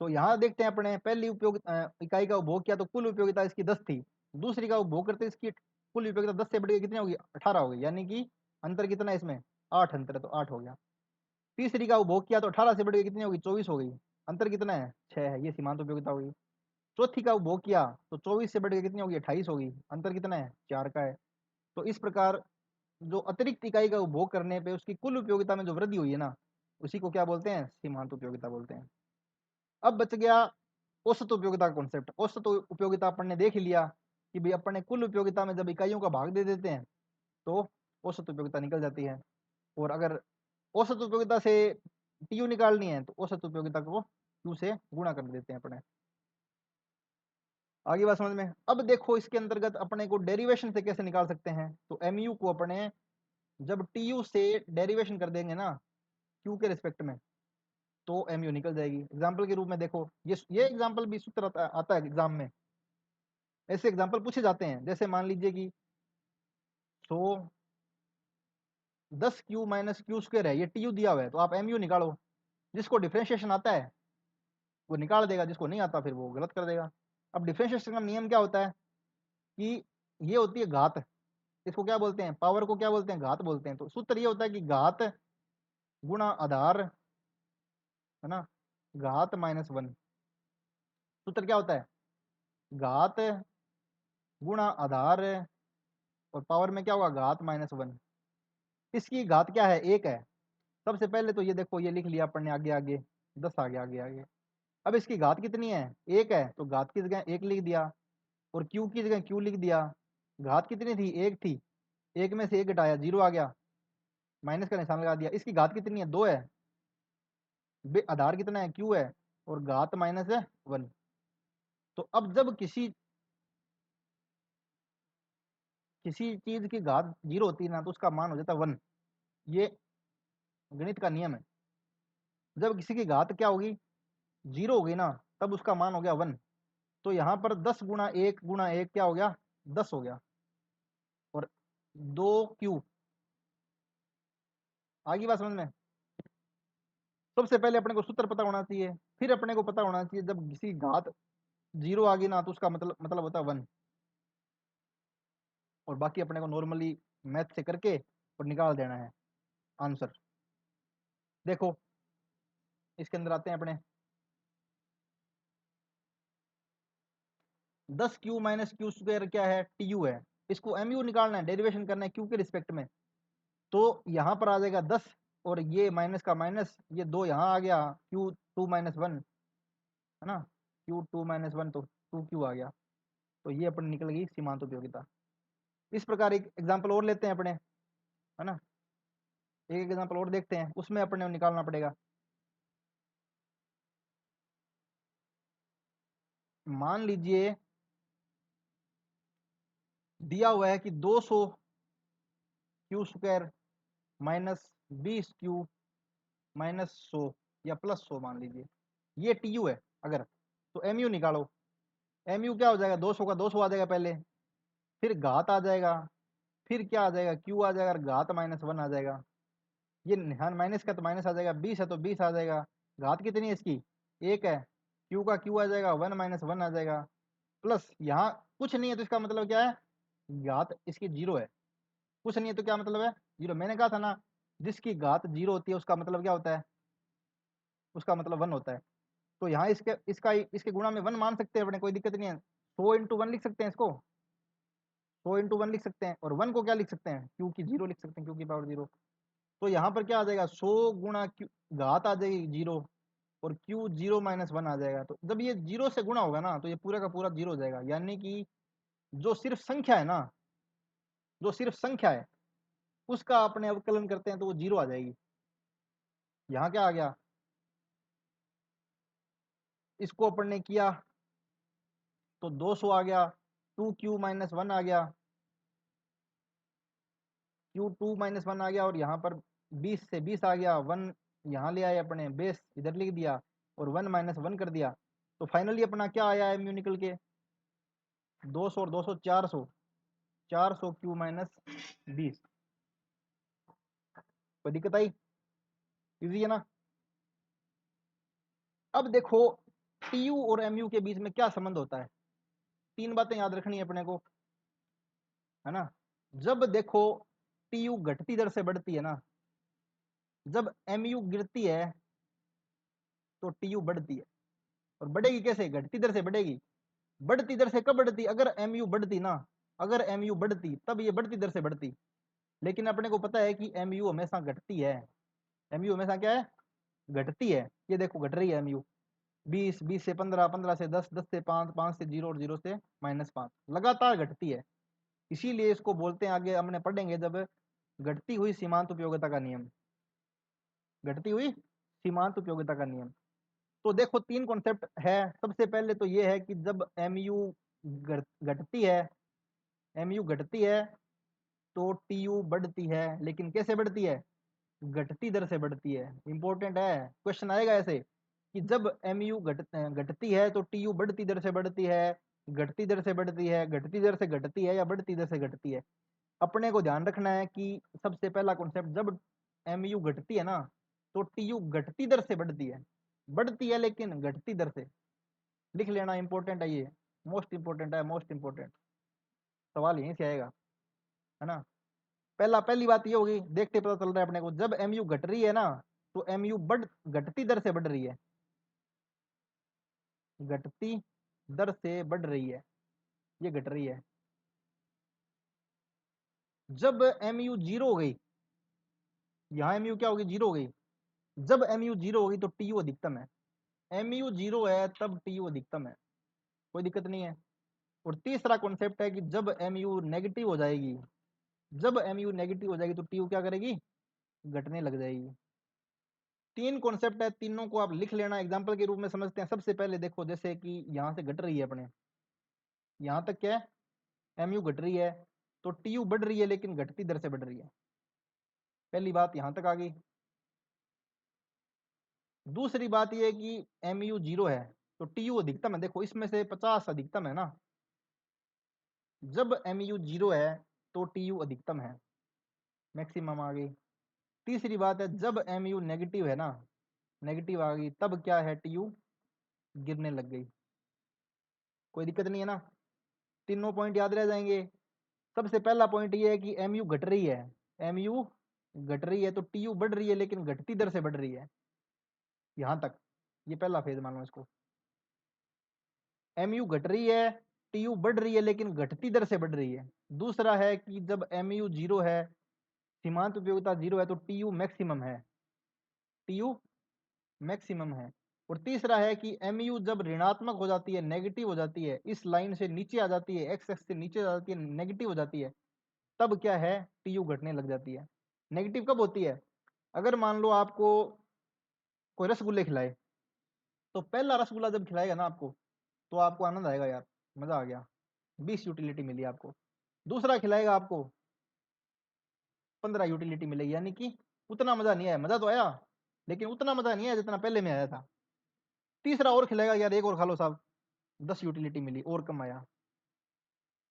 तो यहाँ देखते हैं अपने, पहली उपयोग इकाई का उपभोग किया तो कुल उपयोगिता इसकी 10 थी, दूसरी का उपभोग करते इसकी कुल उपयोगिता 10 से बढ़ के कितनी होगी, 18 होगी, यानी कि अंतर कितना है इसमें, 8 अंतर है, तो 8 हो गया। तीसरी का उपभोग किया तो 18 से बढ़ के कितनी होगी, 24 हो गई, अंतर कितना है, 6 है, ये सीमांत उपयोगिता होगी। चौथी का उपभोग किया तो 24 से बढ़ के कितनी होगी, 28 होगी, अंतर कितना है, 4 का है। तो इस प्रकार जो अतिरिक्त इकाई का उपभोग करने पे उसकी कुल उपयोगिता में जो वृद्धि हुई है ना, उसी को क्या बोलते हैं, सीमांत उपयोगिता बोलते हैं। अब बच गया औसत उपयोगिता का कॉन्सेप्ट। औसत उपयोगिता अपन ने देख ही लिया कि भाई अपन ने कुल उपयोगिता में जब इकाइयों का भाग दे देते हैं तो औसत उपयोगिता निकल जाती है। और अगर औसत उपयोगिता से टीयू निकालनी है तो औसत उपयोगिता को क्यू से गुणा कर देते हैं अपने। आगे बात समझ में। अब देखो इसके अंतर्गत अपने को डेरिवेशन से कैसे निकाल सकते हैं, तो एमयू को अपने जब टीयू से डेरिवेशन कर देंगे ना क्यू के रिस्पेक्ट में, तो एमयू निकल जाएगी। एग्जाम्पल के रूप में देखो, ये एग्जाम्पल भी सूत्र आता है एग्जाम में, ऐसे एग्जाम्पल पूछे जाते हैं। जैसे मान लीजिए कि 100 10 क्यू माइनस क्यू स्क्वायर है, ये टीयू दिया हुआ है, तो आप एमयू निकालो। जिसको डिफ्रेंशिएशन आता है वो निकाल देगा, जिसको नहीं आता फिर वो गलत कर देगा। अब डिफ्रेंशिएशन का नियम क्या होता है कि ये होती है घात, इसको क्या बोलते हैं, पावर को क्या बोलते हैं, घात बोलते हैं। तो सूत्र ये होता है कि घात गुणा आधार, है ना, घात -1। सूत्र क्या होता है, घात गुणा आधार और पावर में क्या होगा, घात -1। इसकी घात क्या है, 1 है। सबसे पहले तो ये देखो, ये लिख लिया अपन ने, आगे आगे 10 आगे आगे आगे। अब इसकी घात कितनी है, 1 है, तो घात की जगह 1 लिख दिया, और क्यू की जगह क्यू लिख दिया। घात कितनी थी, 1 थी, 1 में से 1 घटाया 0 आ गया, माइनस का निशान लगा दिया। इसकी घात कितनी है, 2 है, आधार कितना है, क्यू है, और घात -1। तो अब जब किसी किसी चीज की घात 0 होती है ना, तो उसका मान हो जाता है 1। ये गणित का नियम है। जब किसी की घात क्या होगी, 0 होगी ना, तब उसका मान हो गया 1। तो यहाँ पर 10 गुणा 1 क्या हो गया, 10 हो गया, और 2 क्यू। आगे बात समझ में। सबसे पहले अपने को सूत्र पता होना चाहिए, फिर अपने को पता होना चाहिए जब किसी घात 0 आ गई ना, तो उसका मतलब होता है 1। और बाकी अपने को नॉर्मली मैथ से करके और निकाल देना है आंसर। देखो इसके अंदर आते हैं अपने, 10 क्यू माइनस क्यू स्क्वायर क्या है, टीयू है। इसको एमयू निकालना है, डेरिवेशन करना है क्यू के रिस्पेक्ट में। तो यहाँ पर आ जाएगा 10, और ये माइनस का माइनस, ये 2 यहाँ आ गया, क्यू 2 - 1, है ना, Q2 - 1, तो 2Q आ गया। तो ये अपनी निकल गई सीमांत उपयोगिता। इस प्रकार एक एग्जाम्पल और लेते हैं अपने, है ना, एक एग्जाम्पल और देखते हैं, उसमें अपने को निकालना पड़ेगा। मान लीजिए दिया हुआ है कि 200 क्यू स्क्वायर -20 क्यू -100 या +100 मान लीजिए, ये टीयू है अगर, तो एमयू निकालो। एमयू क्या हो जाएगा, 200 का 200 आ जाएगा पहले, फिर घात आ जाएगा, फिर क्या आ जाएगा, क्यू आ जाएगा, और घात -1 आ जाएगा। ये निशान माइनस का तो माइनस आ जाएगा, 20 है तो 20 आ जाएगा। घात कितनी है इसकी, 1 है, क्यू का क्यू आ जाएगा, 1 - 1 आ जाएगा, प्लस यहाँ कुछ नहीं है तो इसका मतलब क्या है, घात इसकी 0 है। कुछ नहीं है तो क्या मतलब है, 0। मैंने कहा था ना, जिसकी घात 0 होती है उसका मतलब क्या होता है, उसका मतलब 1 होता है। तो यहाँ इसके गुणा में 1 मान सकते हैं अपने, कोई दिक्कत नहीं है। 100 × 1 लिख सकते हैं इसको, 100 × 1 लिख सकते हैं, और 1 को क्या लिख सकते हैं, क्यू की 0 लिख सकते हैं, क्यू की पावर 0। तो यहाँ पर क्या आ जाएगा, 100 गुणा क्यू, घात आ जाएगी 0, और क्यू 0 - 1 आ जाएगा। तो जब ये 0 से गुणा होगा ना, तो ये पूरा का पूरा 0 हो जाएगा, यानी कि जो सिर्फ संख्या है ना, जो सिर्फ संख्या है उसका अपने अवकलन करते हैं तो वो 0 आ जाएगी। यहाँ क्या आ गया, इसको अपन ने किया तो 200 आ गया, 2Q - 1 आ गया, Q2 - 1 आ गया, और यहाँ पर 20 से 20 आ गया, 1 यहाँ ले आए अपने, बेस इधर लिख दिया, और 1 - 1 कर दिया। तो फाइनली अपना क्या आया है म्यू निकल के, 200 और 200 400, 400 क्यू माइनस 20। कोई दिक्कत आई? इजी है ना? अब देखो टीयू और एमयू के बीच में क्या संबंध होता है। तीन बातें याद रखनी है अपने को, है ना। जब देखो टीयू घटती दर से बढ़ती है ना, जब एमयू गिरती है तो टीयू बढ़ती है। और बढ़ेगी कैसे? घटती दर से बढ़ेगी। बढ़ती दर से कब बढ़ती? अगर एमयू बढ़ती ना, अगर एमयू बढ़ती तब ये बढ़ती दर से बढ़ती। लेकिन अपने को पता है कि एमयू हमेशा घटती है। एमयू हमेशा क्या है? घटती है। ये देखो घट रही है एमयू। 20, 20 से 15, 15 से 10, 10 से 5, 5 से 0 और 0 से -5, लगातार घटती है। इसीलिए इसको बोलते हैं, आगे हमने पढ़ेंगे जब, घटती हुई सीमांत उपयोगिता का नियम। घटती हुई सीमांत उपयोगिता का नियम। तो देखो तीन कॉन्सेप्ट है। सबसे पहले तो ये है कि जब एमयू घटती है, एमयू घटती है तो टीयू बढ़ती है। लेकिन कैसे बढ़ती है? घटती दर से बढ़ती है। इंपॉर्टेंट है, क्वेश्चन आएगा ऐसे कि जब एमयू घटती है तो टीयू बढ़ती दर से बढ़ती है, घटती दर से बढ़ती है, घटती दर से घटती है या बढ़ती दर से घटती है। अपने को ध्यान रखना है कि सबसे पहला कॉन्सेप्ट, जब एमयू घटती है ना तो टीयू घटती दर से बढ़ती है। बढ़ती है लेकिन घटती दर से। लिख लेना, इंपॉर्टेंट है ये, मोस्ट इंपॉर्टेंट है, मोस्ट इंपॉर्टेंट सवाल यहीं से आएगा, है ना। पहली बात ये होगी, देखते पता चल रहा है अपने को, जब एमयू घट रही है ना तो एमयू घटती दर से बढ़ रही है। घटती दर से बढ़ रही है, ये घट रही है। जब एमयू जीरो हो गई, यहाँ एमयू क्या होगी? जीरो हो गई। जब एमयू जीरो होगी तो टीयू अधिकतम है। एमयू जीरो है तब टीयू अधिकतम है, कोई दिक्कत नहीं है। और तीसरा कॉन्सेप्ट है कि जब एमयू नेगेटिव हो जाएगी, जब एमयू नेगेटिव हो जाएगी तो टीयू क्या करेगी? घटने लग जाएगी। तीन कॉन्सेप्ट है, तीनों को आप लिख लेना, एग्जांपल के रूप में समझते हैं। सबसे पहले देखो, जैसे कि यहाँ से घट रही है अपने, यहाँ तक क्या है? एमयू घट रही है तो टीयू बढ़ रही है लेकिन घटती दर से बढ़ रही है। पहली बात यहाँ तक आ गई। दूसरी बात यह है कि एमयू जीरो है तो टीयू अधिकतम है। देखो इसमें से 50 अधिकतम है ना, जब एमयू जीरो है तो टीयू अधिकतम है, मैक्सिमम आ गई। तीसरी बात है, जब एमयू नेगेटिव है ना, नेगेटिव आ गई, तब क्या है? टीयू गिरने लग गई। कोई दिक्कत नहीं है ना, तीनों पॉइंट याद रह जाएंगे। सबसे पहला पॉइंट ये है कि एमयू घट रही है, एमयू घट रही है तो टीयू बढ़ रही है लेकिन घटती दर से बढ़ रही है। यहां तक ये पहला फेज मान लो इसको। एमयू घट रही है, टीयू बढ़ रही है लेकिन घटती दर से बढ़ रही है। दूसरा है कि जब एमयू जीरो है, सीमांत उपयोगिता जीरो है, तो टीयू मैक्सिमम है, टीयू मैक्सिमम है। और तीसरा है कि एमयू जब ऋणात्मक हो जाती है, नेगेटिव हो जाती है, इस लाइन से नीचे आ जाती है, एक्स एक्स से नीचे आ जाती है, नेगेटिव हो जाती है, तब क्या है? टीयू घटने लग जाती है। नेगेटिव कब होती है? अगर मान लो आपको कोई रसगुल्ले खिलाए, तो पहला रसगुल्ला जब खिलाएगा ना आपको, तो आपको आनंद आएगा, यार मजा आ गया, 20 यूटिलिटी मिली आपको। दूसरा खिलाएगा आपको, 15 यूटिलिटी मिलेगी, यानी कि उतना मजा नहीं आया। मजा तो आया लेकिन उतना मजा नहीं आया जितना पहले में आया था। तीसरा और खिलाएगा, यार एक और खा लो साहब, 10 यूटिलिटी मिली, और कम आया।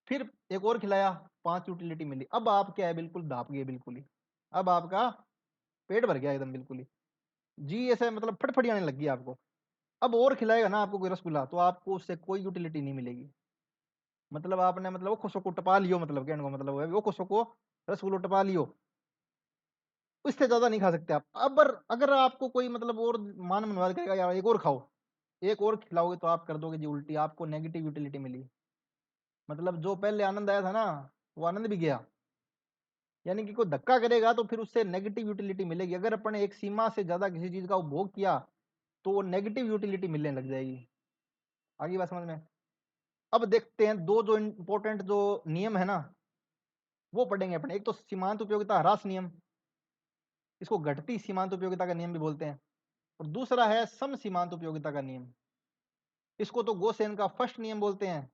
फिर एक और खिलाया, 5 यूटिलिटी मिली। अब आप क्या है? बिल्कुल दाप गए, बिल्कुल ही। अब आपका पेट भर गया एकदम, बिल्कुल ही जी ऐसे मतलब फटफटी आने लग गई आपको। अब और खिलाएगा ना आपको कोई रसगुल्ला, तो आपको उससे कोई यूटिलिटी नहीं मिलेगी। मतलब आपने मतलब वो खुशो को टपा लियो, मतलब कहने को मतलब है वो खुशो को रसगुल्लो टपा लियो, उससे ज्यादा नहीं खा सकते आप। अब अगर आपको कोई मतलब और मान मनवा करेगा, यार एक और खाओ, एक और खिलाओगे, तो आप कर दोगे जी उल्टी, आपको नेगेटिव यूटिलिटी मिली। मतलब जो पहले आनंद आया था ना, वो आनंद भी गया। यानी कि कोई धक्का करेगा तो फिर उससे नेगेटिव यूटिलिटी मिलेगी। अगर अपन एक सीमा से ज्यादा किसी चीज का उपभोग किया तो वो नेगेटिव यूटिलिटी मिलने लग जाएगी। आगे बात समझ में? अब देखते हैं दो जो इंपॉर्टेंट जो नियम है ना, वो पढ़ेंगे अपने। एक तो सीमांत उपयोगिता ह्रास नियम, इसको घटती सीमांत उपयोगिता का नियम भी बोलते हैं। और दूसरा है सम सीमांत उपयोगिता का नियम, इसको तो गोसेन का फर्स्ट नियम बोलते हैं,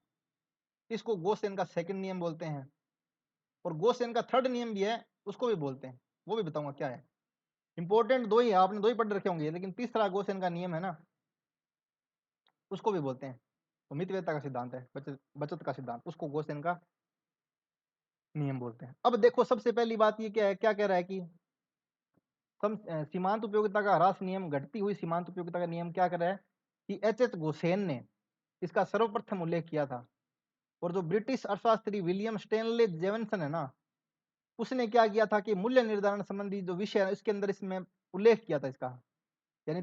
इसको गोसेन का सेकंड नियम बोलते हैं, और गोसेन का थर्ड नियम भी है, उसको भी बोलते हैं। वो भी बताऊंगा क्या है। इंपॉर्टेंट दो ही, आपने दो ही पढ़ रखे होंगे, लेकिन तीसरा गोसेन का नियम है ना, उसको भी बोलते हैं। तो मितव्ययिता का सिद्धांत है, बचत बचत का सिद्धांत, उसको गोसेन का नियम बोलते हैं। अब देखो सबसे पहली बात ये क्या है, क्या कह रहा है कि सीमांत उपयोगिता का ह्रास नियम, घटती हुई सीमांत उपयोगिता का नियम क्या कर रहा है कि एच गोसेन ने इसका सर्वप्रथम उल्लेख किया था। और जो ब्रिटिश अर्थशास्त्री विलियम स्टेनले जेवनसन है ना, उसने क्या किया था कि मूल्य निर्धारण संबंधी जो विषय है इसके अंदर इसमें उल्लेख किया था इसका। यानी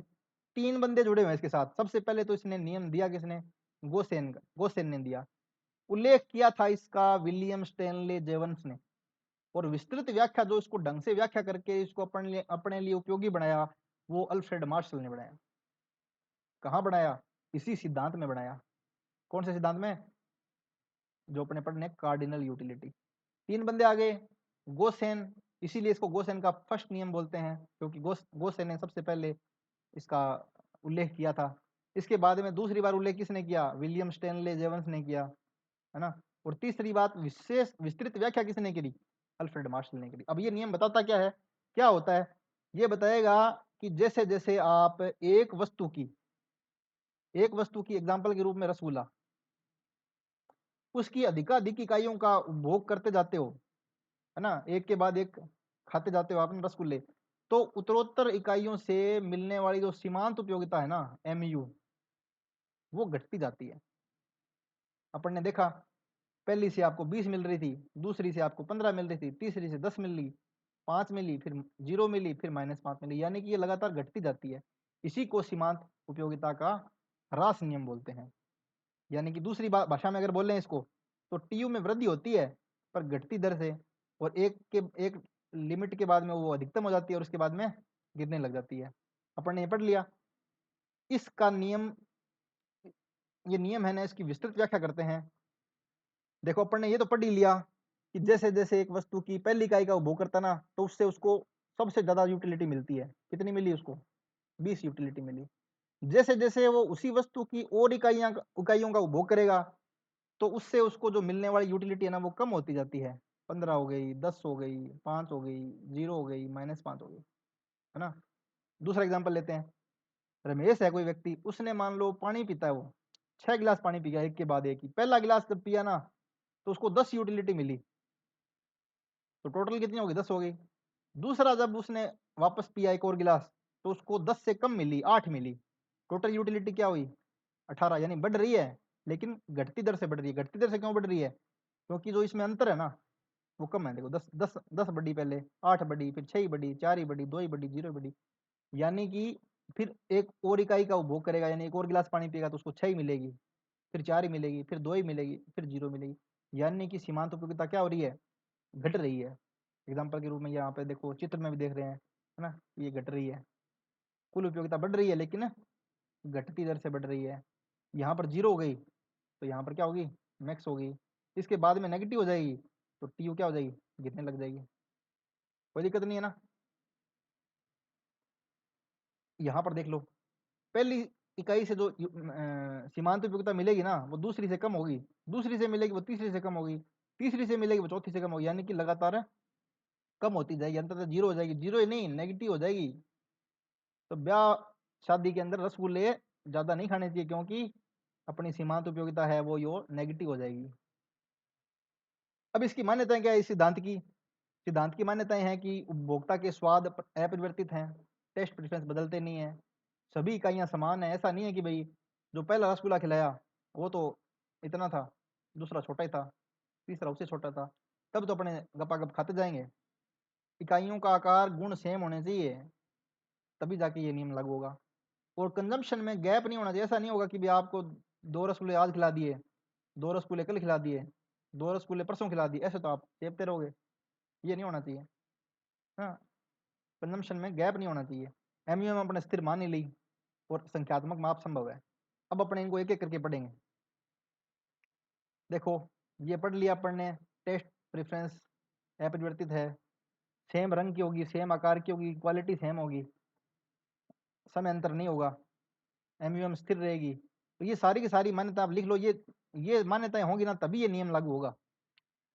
3 बंदे जुड़े हुए हैं इसके साथ। सबसे पहले तो इसने नियम दिया किसने, गोसेन ने दिया। उल्लेख किया था इसका विलियम स्टेनले जेवंस ने। और विस्तृत व्याख्या जो इसको ढंग से व्याख्या करके इसको अपने लिए उपयोगी बनाया, वो अल्फ्रेड मार्शल ने बनाया। कहाँ बनाया, इसी सिद्धांत में बनाया। कौन से सिद्धांत में, जो अपने पढ़ने कार्डिनल यूटिलिटी। 3 बंदे आ गए, गोसेन, इसीलिए इसको गोसेन का फर्स्ट नियम बोलते हैं, क्योंकि गोसेन ने सबसे पहले इसका उल्लेख किया था। इसके बाद में दूसरी बार उल्लेख किसने किया, विलियम स्टेनले जेवंस ने किया, है ना। और तीसरी बात विशेष विस्तृत व्याख्या किसने करी, अल्फ्रेड मार्शल ने करी। अब ये नियम बताता क्या है, क्या होता है, ये बताएगा कि जैसे जैसे आप एक वस्तु की एग्जाम्पल के रूप में रसगुल्ला, उसकी अधिकाधिक इकाइयों का उपभोग करते जाते हो, है ना, एक के बाद एक खाते जाते हो आपने रसगुल्ले, तो उत्तरोत्तर इकाइयों से मिलने वाली जो सीमांत उपयोगिता है ना, एमयू, वो घटती जाती है। अपन ने देखा, पहली से आपको 20 मिल रही थी, दूसरी से आपको 15 मिल रही थी, तीसरी से 10 मिल रही, 5 मिली, फिर 0 मिली, फिर -5 मिली, यानी कि ये लगातार घटती जाती है। इसी को सीमांत उपयोगिता का ह्रास नियम बोलते हैं। यानी कि दूसरी भाषा में अगर बोलें इसको, तो टीयू में वृद्धि होती है पर घटती दर से, और एक लिमिट के बाद में वो अधिकतम हो जाती है और उसके बाद में गिरने लग जाती है। अपन ने ये पढ़ लिया। इसका नियम, ये नियम है ना, इसकी विस्तृत व्याख्या करते हैं। देखो अपन ने ये तो पढ़ ही लिया कि जैसे जैसे एक वस्तु की पहली इकाई का उपभोग करता ना, तो उससे उसको सबसे ज्यादा यूटिलिटी मिलती है। कितनी मिली उसको, 20 यूटिलिटी मिली। जैसे जैसे वो उसी वस्तु की और इकाइयों का उपभोग करेगा, तो उससे उसको जो मिलने वाली यूटिलिटी है ना, वो कम होती जाती है। 15 हो गई, 10 हो गई, 5 हो गई, 0 हो गई, -5 हो गई, है ना। दूसरा एग्जाम्पल लेते हैं। रमेश है कोई व्यक्ति, उसने मान लो पानी पीता है, वो 6 गिलास पानी पी गया एक के बाद एक ही। पहला गिलास जब पिया ना, तो उसको 10 यूटिलिटी मिली, तो टोटल कितनी होगी, 10 हो गई। दूसरा जब उसने वापस पिया एक और गिलास, तो उसको 10 से कम मिली, 8 मिली। टोटल यूटिलिटी क्या हुई, 18। यानी बढ़ रही है, लेकिन घटती दर से बढ़ रही है। घटती दर से क्यों बढ़ रही है, क्योंकि जो इसमें अंतर है ना, वो कम है। देखो 10 बढ़ी, पहले 8 बढ़ी, फिर 6 बढ़ी, 4 ही बढ़ी, 2 ही बढ़ी, 0 बढ़ी। यानी कि फिर एक और इकाई का उपभोग करेगा, यानी एक और गिलास पानी पिएगा, तो उसको 6 ही मिलेगी, फिर 4 ही मिलेगी, फिर 2 ही मिलेगी, फिर 0 मिलेगी। यानी कि सीमांत उपयोगिता क्या हो रही है, घट रही है। एग्जाम्पल के रूप में यहाँ पे देखो, चित्र में भी देख रहे हैं, है ना, ये घट रही है। कुल उपयोगिता बढ़ रही है, लेकिन घटती दर से बढ़ रही है। यहाँ पर 0 हो गई, तो यहाँ पर क्या होगी, मैक्स होगी। इसके बाद में नेगेटिव हो जाएगी, तो टीयू क्या हो जाएगी, गिरने लग जाएगी। कोई दिक्कत नहीं है ना। यहाँ पर देख लो, पहली इकाई से जो सीमांत उपयोगिता मिलेगी ना, वो दूसरी से कम होगी, दूसरी से मिलेगी वो तीसरी से कम होगी, तीसरी से मिलेगी वो चौथी से कम होगी। यानी कि लगातार कम होती जाएगी, अंततः 0 हो जाएगी। 0 ही नहीं, नेगेटिव हो जाएगी। तो ब्याह शादी के अंदर रसगुल्ले ज्यादा नहीं खाने चाहिए, क्योंकि अपनी सीमांत उपयोगिता है वो यो नेगेटिव हो जाएगी। अब इसकी मान्यताएं क्या है, इस सिद्धांत की मान्यताएं हैं कि उपभोक्ता के स्वाद अपरिवर्तित हैं, टेस्ट प्रेफरेंस बदलते नहीं है, सभी इकाइयां समान है। ऐसा नहीं है कि भाई जो पहला रसगुल्ला खिलाया वो तो इतना था, दूसरा छोटा ही था, तीसरा उससे छोटा था, तब तो अपने गपागप खाते जाएंगे। इकाइयों का आकार गुण सेम होने चाहिए, तभी जाके ये नियम लागू होगा। और कंजम्पशन में गैप नहीं होना चाहिए। ऐसा नहीं होगा कि भाई आपको 2 रसगुल्ले आज खिला दिए, 2 रसगुल्ले कल खिला दिए, 2 रसगुल्ले परसों खिला दिए, ऐसे तो आप सेबते रहोगे। ये नहीं होना चाहिए। हाँ, कंजम्पशन में गैप नहीं होना चाहिए। एमयू में अपने स्थिर मान ही ली, और संख्यात्मक माप संभव है। अब अपने इनको एक एक करके पढ़ेंगे। देखो, ये पढ़ लिया अपन ने, टेस्ट प्रेफरेंस अपरिवर्तित है, सेम रंग की होगी, सेम आकार की होगी, क्वालिटी सेम होगी, समय अंतर नहीं होगा, एमयूएम स्थिर रहेगी। तो ये सारी की सारी मान्यता आप लिख लो। ये मान्यताएं होंगी ना, तभी ये नियम लागू होगा।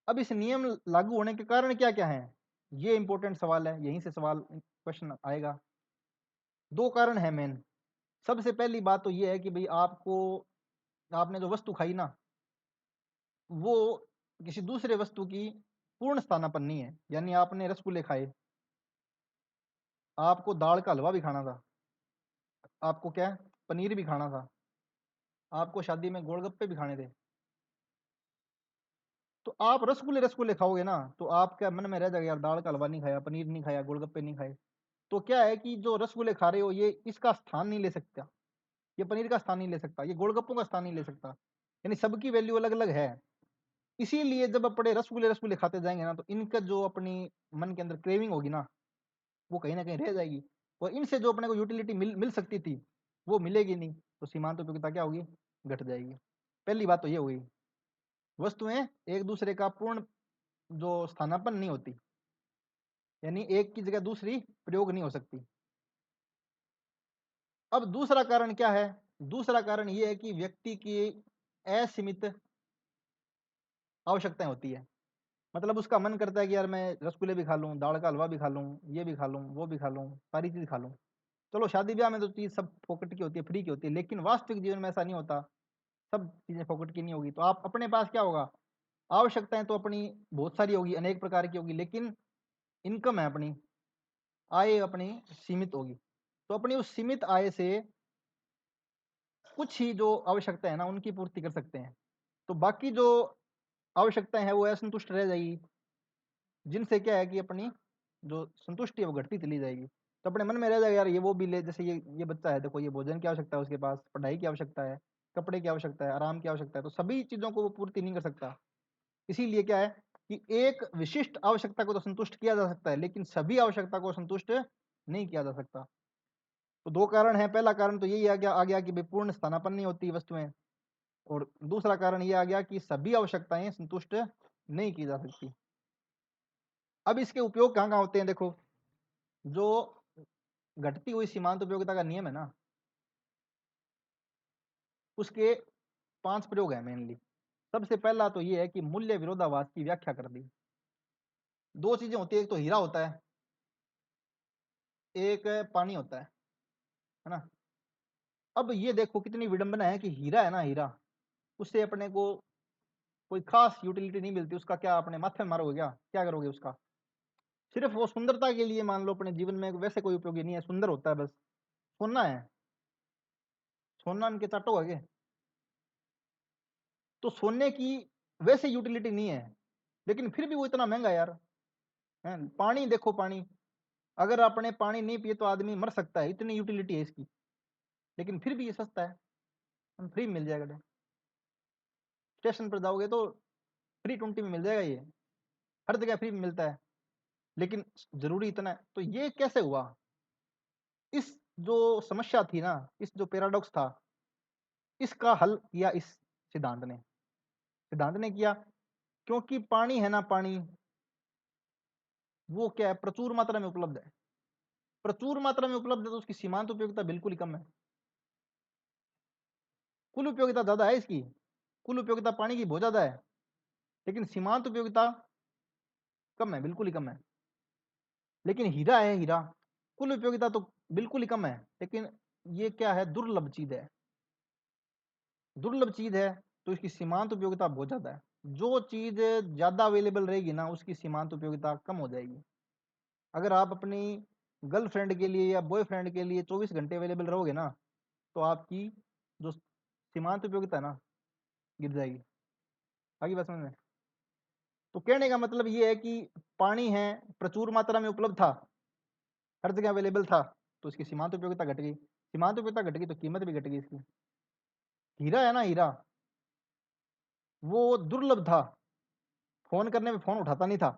अब इस नियम लागू होने के कारण क्या क्या है, ये इंपॉर्टेंट सवाल है, यहीं से सवाल क्वेश्चन आएगा। 2 कारण है मेन। सबसे पहली बात तो ये है कि भाई आपको आपने जो वस्तु खाई ना, वो किसी दूसरे वस्तु की पूर्ण स्थानापन्न है। यानी आपने रसगुल्ले खाए, आपको दाल का हलवा भी खाना था, आपको क्या पनीर भी खाना था, आपको शादी में गोलगप्पे भी खाने थे, तो आप रसगुल्ले रसगुल्ले खाओगे ना, तो आपका मन में रह जाएगा यार दाल का हलवा नहीं खाया, पनीर नहीं खाया, गोलगप्पे नहीं खाए। तो क्या है कि जो रसगुल्ले खा रहे हो ये इसका स्थान नहीं ले सकता, ये पनीर का स्थान नहीं ले सकता, ये गोलगप्पों का स्थान नहीं ले सकता। यानी सबकी वैल्यू अलग अलग है। इसीलिए जब अपने रसगुल्ले रसगुल्ले खाते जाएंगे ना, तो इनका जो अपनी मन के अंदर क्रेविंग होगी ना, वो कहीं ना कहीं रह जाएगी, और इनसे जो अपने को यूटिलिटी मिल सकती थी वो मिलेगी नहीं, तो सीमांत उपयोगिता क्या होगी, घट जाएगी। पहली बात तो ये हुई, वस्तुएं एक दूसरे का पूर्ण जो स्थानापन्न नहीं होती, यानी एक की जगह दूसरी प्रयोग नहीं हो सकती। अब दूसरा कारण क्या है, दूसरा कारण ये है कि व्यक्ति की असीमित आवश्यकताएं होती है। मतलब उसका मन करता है कि यार मैं रसगुल्ले भी खा लूं, दाल का हलवा भी खा लूं, ये भी खा लूं, वो भी खा लूं, सारी चीज खा लूं। चलो शादी ब्याह में तो चीज सब फोकट की होती है, फ्री की होती है, लेकिन वास्तविक जीवन में ऐसा नहीं होता, सब चीजें फोकट की नहीं होगी। तो आप अपने पास क्या होगा, आवश्यकताएं तो अपनी बहुत सारी होगी, अनेक प्रकार की होगी, लेकिन इनकम है अपनी, आय अपनी सीमित होगी। तो अपनी उस सीमित आय से कुछ ही जो आवश्यकता है ना उनकी पूर्ति कर सकते हैं, तो बाकी जो आवश्यकताएं हैं वो असंतुष्ट रह जाएगी, जिनसे क्या है कि अपनी जो संतुष्टि है वो घटती चली जाएगी। तो अपने मन में रह जाएगा यार ये वो भी ले, जैसे ये बच्चा है, देखो ये भोजन की आवश्यकता है उसके पास, पढ़ाई की आवश्यकता है, कपड़े की आवश्यकता है, आराम की आवश्यकता है, तो सभी चीजों को वो पूर्ति नहीं कर सकता। इसीलिए क्या है कि एक विशिष्ट आवश्यकता को तो संतुष्ट किया जा सकता है, लेकिन सभी आवश्यकता को संतुष्ट नहीं किया जा सकता। तो दो कारण है, पहला कारण तो यही आ गया कि पूर्ण स्थानापन्न नहीं होती वस्तुएं, और दूसरा कारण ये आ गया कि सभी आवश्यकताएं संतुष्ट नहीं की जा सकती। अब इसके उपयोग कहाँ कहाँ होते हैं, देखो जो घटती हुई सीमांत उपयोगिता का नियम है ना, उसके 5 प्रयोग है मेनली। सबसे पहला तो ये है कि मूल्य विरोधाभास की व्याख्या कर दी। दो चीजें होती है, एक तो हीरा होता है, एक पानी होता है ना। अब ये देखो कितनी विडंबना है कि हीरा है ना, हीरा, उससे अपने को कोई खास यूटिलिटी नहीं मिलती, उसका क्या अपने माथे में मारोगे, क्या करोगे उसका, सिर्फ वो सुंदरता के लिए मान लो, अपने जीवन में वैसे कोई उपयोगी नहीं है, सुंदर होता है बस। सोना है, सोना इनके चाटो है, तो सोने की वैसे यूटिलिटी नहीं है, लेकिन फिर भी वो इतना महंगा है यार। है पानी, देखो पानी, अगर आपने पानी नहीं पिए तो आदमी मर सकता है, इतनी यूटिलिटी है इसकी, लेकिन फिर भी ये सस्ता है, हम फ्री मिल जाएगा। स्टेशन पर जाओगे तो फ्री 20 में मिल जाएगा, ये हर जगह फ्री में मिलता है, लेकिन जरूरी इतना है। तो ये कैसे हुआ, इस जो समस्या थी ना, इस जो पैराडॉक्स था, इसका हल किया इस सिद्धांत ने किया। क्योंकि पानी है ना, पानी वो क्या है, प्रचुर मात्रा में उपलब्ध है, प्रचुर मात्रा में उपलब्ध है, तो उसकी सीमांत उपयोगिता बिल्कुल ही कम है। कुल उपयोगिता ज्यादा है इसकी, कुल उपयोगिता पानी की बहुत ज्यादा है, लेकिन सीमांत उपयोगिता कम है, बिल्कुल ही कम है। लेकिन हीरा है, हीरा कुल उपयोगिता तो बिल्कुल ही कम है, लेकिन ये क्या है, दुर्लभ चीज है, दुर्लभ चीज है, तो इसकी सीमांत उपयोगिता बहुत ज्यादा है। जो चीज ज्यादा अवेलेबल रहेगी ना, उसकी सीमांत उपयोगिता कम हो जाएगी। अगर आप अपनी गर्लफ्रेंड के लिए या बॉयफ्रेंड के लिए 24 घंटे अवेलेबल रहोगे ना, तो आपकी जो सीमांत उपयोगिता है ना, गिर जाएगी। आगे बात समझ में। तो कहने का मतलब ये है कि पानी है, प्रचुर मात्रा में उपलब्ध था, हर जगह अवेलेबल था, तो इसकी सीमांत उपयोगिता घट गई, सीमांत उपयोगिता घट गई तो कीमत भी घट गई इसकी। हीरा है ना, हीरा वो दुर्लभ था, फोन करने में फोन उठाता नहीं था,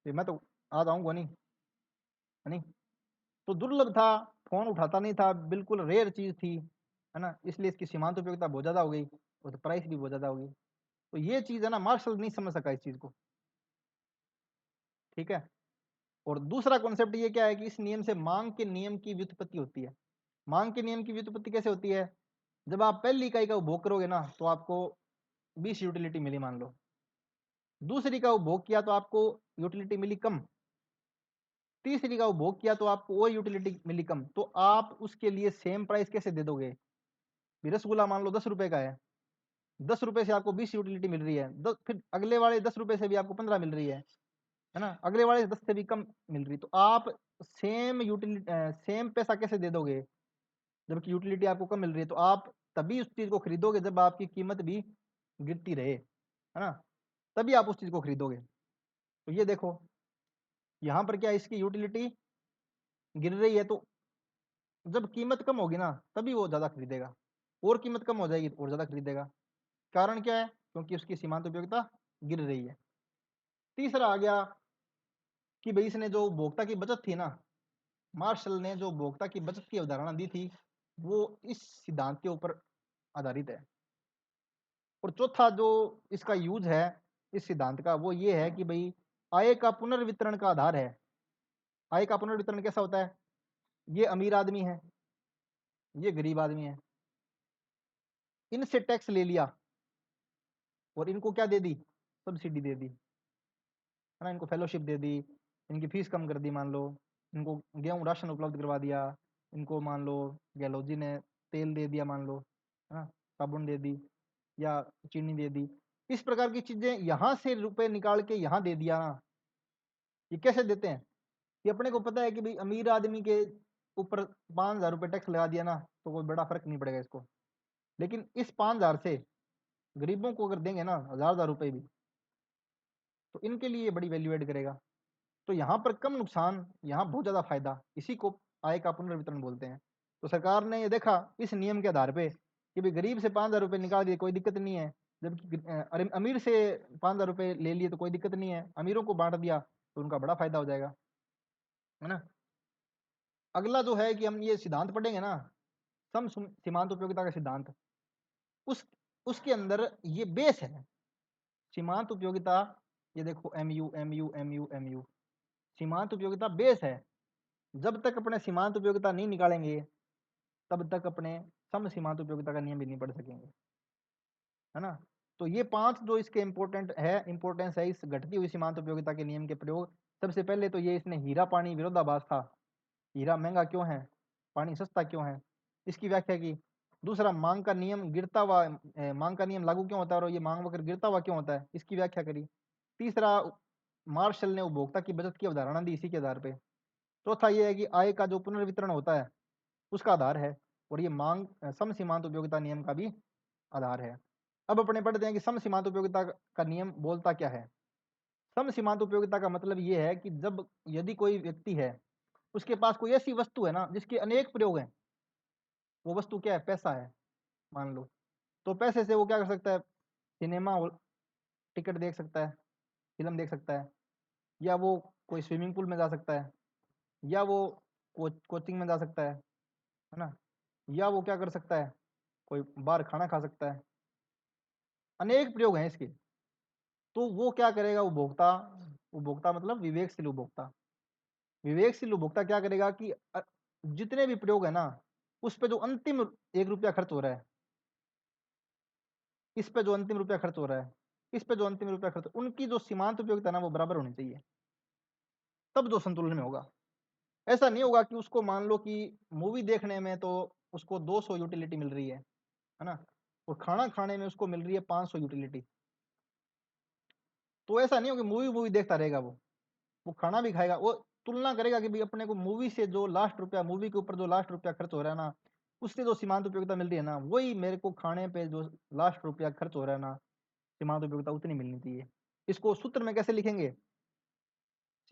कि मैं तो आ जाऊंगा नहीं, है नहीं, तो दुर्लभ था, फोन उठाता नहीं था, बिल्कुल रेयर चीज थी, है ना, इसलिए इसकी सीमांत उपयोगिता बहुत ज्यादा हो गई, और प्राइस भी बहुत ज्यादा हो गई। तो ये चीज है ना, मार्शल नहीं समझ सका इस चीज को, ठीक है। और दूसरा कॉन्सेप्ट ये क्या है कि इस नियम से मांग के नियम की व्युत्पत्ति होती है। मांग के नियम की व्युत्पत्ति कैसे होती है, जब आप पहली इकाई का उपभोग करोगे ना, तो आपको 20 यूटिलिटी मिली मान लो, दूसरी का उपभोग किया तो आपको यूटिलिटी मिली कम, तीसरी का उपभोग किया तो आपको और यूटिलिटी मिली कम, तो आप उसके लिए सेम प्राइस कैसे दे दोगे। भी रसगुल्ला मान लो 10 रुपए का है, 10 रुपए से आपको 20 यूटिलिटी मिल रही है, फिर अगले वाले 10 रुपए से भी आपको 15 मिल रही है ना, अगले वाले 10 से भी कम मिल रही, तो आप सेम पैसा कैसे दे दोगे जबकि यूटिलिटी आपको कम मिल रही है? तो आप तभी उस चीज को खरीदोगे जब आपकी कीमत भी गिरती रहे, है ना, तभी आप उस चीज को खरीदोगे। तो ये देखो यहाँ पर क्या, इसकी यूटिलिटी गिर रही है, तो जब कीमत कम होगी ना तभी वो ज्यादा खरीदेगा, और कीमत कम हो जाएगी और ज्यादा खरीदेगा। कारण क्या है? क्योंकि उसकी सीमांत उपयोगिता गिर रही है। तीसरा आ गया कि भाई इसने जो उपभोक्ता की बचत थी ना, मार्शल ने जो उपभोक्ता की बचत की अवधारणा दी थी वो इस सिद्धांत के ऊपर आधारित है। और चौथा जो इसका यूज है इस सिद्धांत का वो ये है कि भाई आय का पुनर्वितरण का आधार है। आय का पुनर्वितरण कैसा होता है? ये अमीर आदमी है, ये गरीब आदमी है, इनसे टैक्स ले लिया और इनको क्या दे दी? सब्सिडी दे दी, है ना, इनको फेलोशिप दे दी, इनकी फीस कम कर दी, मान लो इनको गेहूं राशन उपलब्ध करवा दिया, इनको मान लो गहलोत जी ने तेल दे दिया, मान लो, है ना, साबुन दे दी या चीनी दे दी, इस प्रकार की चीजें यहाँ से रुपए निकाल के यहाँ दे दिया ना। ये कैसे देते हैं? ये अपने को पता है कि भाई अमीर आदमी के ऊपर 5,000 रुपये टैक्स लगा दिया ना तो कोई बड़ा फर्क नहीं पड़ेगा इसको, लेकिन इस 5,000 से गरीबों को अगर देंगे ना हजार हजार रुपए भी, तो इनके लिए ये बड़ी वैल्यू ऐड करेगा। तो यहाँ पर कम नुकसान, यहाँ बहुत ज्यादा फायदा, इसी को आय का पुनर्वितरण बोलते हैं। तो सरकार ने ये देखा इस नियम के आधार पे कि भाई गरीब से 5,000 रुपये निकाल दिए कोई दिक्कत नहीं है, जबकि अरे अमीर से 5,000 रुपये ले लिए तो कोई दिक्कत नहीं है, अमीरों को बांट दिया तो उनका बड़ा फायदा हो जाएगा, है ना। अगला जो है कि हम ये सिद्धांत पढ़ेंगे ना, सीमांत उपयोगिता का सिद्धांत, उस उसके अंदर ये बेस है सीमांत उपयोगिता। ये देखो M U M U M U M U, सीमांत उपयोगिता बेस है। जब तक अपने सीमांत उपयोगिता नहीं निकालेंगे तब तक अपने सम सीमांत उपयोगिता का नियम भी नहीं पढ़ सकेंगे, है ना। तो ये 5 जो इसके इंपॉर्टेंस है इस घटती हुई सीमांत उपयोगिता के नियम के प्रयोग। सबसे पहले तो ये इसने हीरा पानी विरोधाभास था, हीरा महंगा क्यों है, पानी सस्ता क्यों है, इसकी व्याख्या की। दूसरा मांग का नियम गिरता हुआ, मांग का नियम लागू क्यों होता है और ये मांग वक्र गिरता हुआ क्यों होता है, इसकी व्याख्या करी। तीसरा मार्शल ने उपभोक्ता की बचत की अवधारणा दी इसी के आधार पे। चौथा ये है कि आय का जो पुनर्वितरण होता है उसका आधार है, और ये मांग सम सीमांत उपयोगिता नियम का भी आधार है। अब अपने पढ़ते हैं कि सम सीमांत उपयोगिता का नियम बोलता क्या है। सम सीमांत उपयोगिता का मतलब ये है कि जब यदि कोई व्यक्ति है उसके पास कोई ऐसी वस्तु है ना जिसके अनेक प्रयोग हैं, वो वस्तु क्या है? पैसा है, मान लो। तो पैसे से वो क्या कर सकता है? सिनेमा टिकट देख सकता है, फिल्म देख सकता है, या वो कोई स्विमिंग पूल में जा सकता है, या वो कोचिंग में जा सकता है ना, या वो क्या कर सकता है? कोई बाहर खाना खा सकता है। अनेक प्रयोग हैं इसके। तो वो क्या करेगा उपभोक्ता? उपभोक्ता मतलब विवेकशील उपभोक्ता। विवेकशील उपभोक्ता क्या करेगा कि जितने भी प्रयोग है ना उस पे जो अंतिम 1 रुपया खर्च हो रहा है, इस पे जो अंतिम रुपया खर्च हो रहा है, इस पे जो अंतिम रुपया खर्च, उनकी जो सीमांत उपयोगिता है ना वो बराबर होनी चाहिए, तब जो संतुलन में होगा। ऐसा नहीं होगा कि उसको मान लो कि मूवी देखने में तो उसको 200 यूटिलिटी मिल रही है ना, और खाना खाने में उसको मिल रही है 500 यूटिलिटी। तो ऐसा नहीं होगा मूवी मूवी देखता रहेगा, वो खाना भी खाएगा, वो तुलना करेगा कि भाई अपने को मूवी से जो लास्ट रुपया, मूवी के ऊपर जो लास्ट रुपया खर्च हो रहा है ना, उससे जो सीमांत उपयोगिता मिल रही है ना, वही मेरे को खाने पे जो लास्ट रुपया खर्च हो रहा है ना, सीमांत उपयोगिता उतनी मिलनी चाहिए। इसको सूत्र में कैसे लिखेंगे?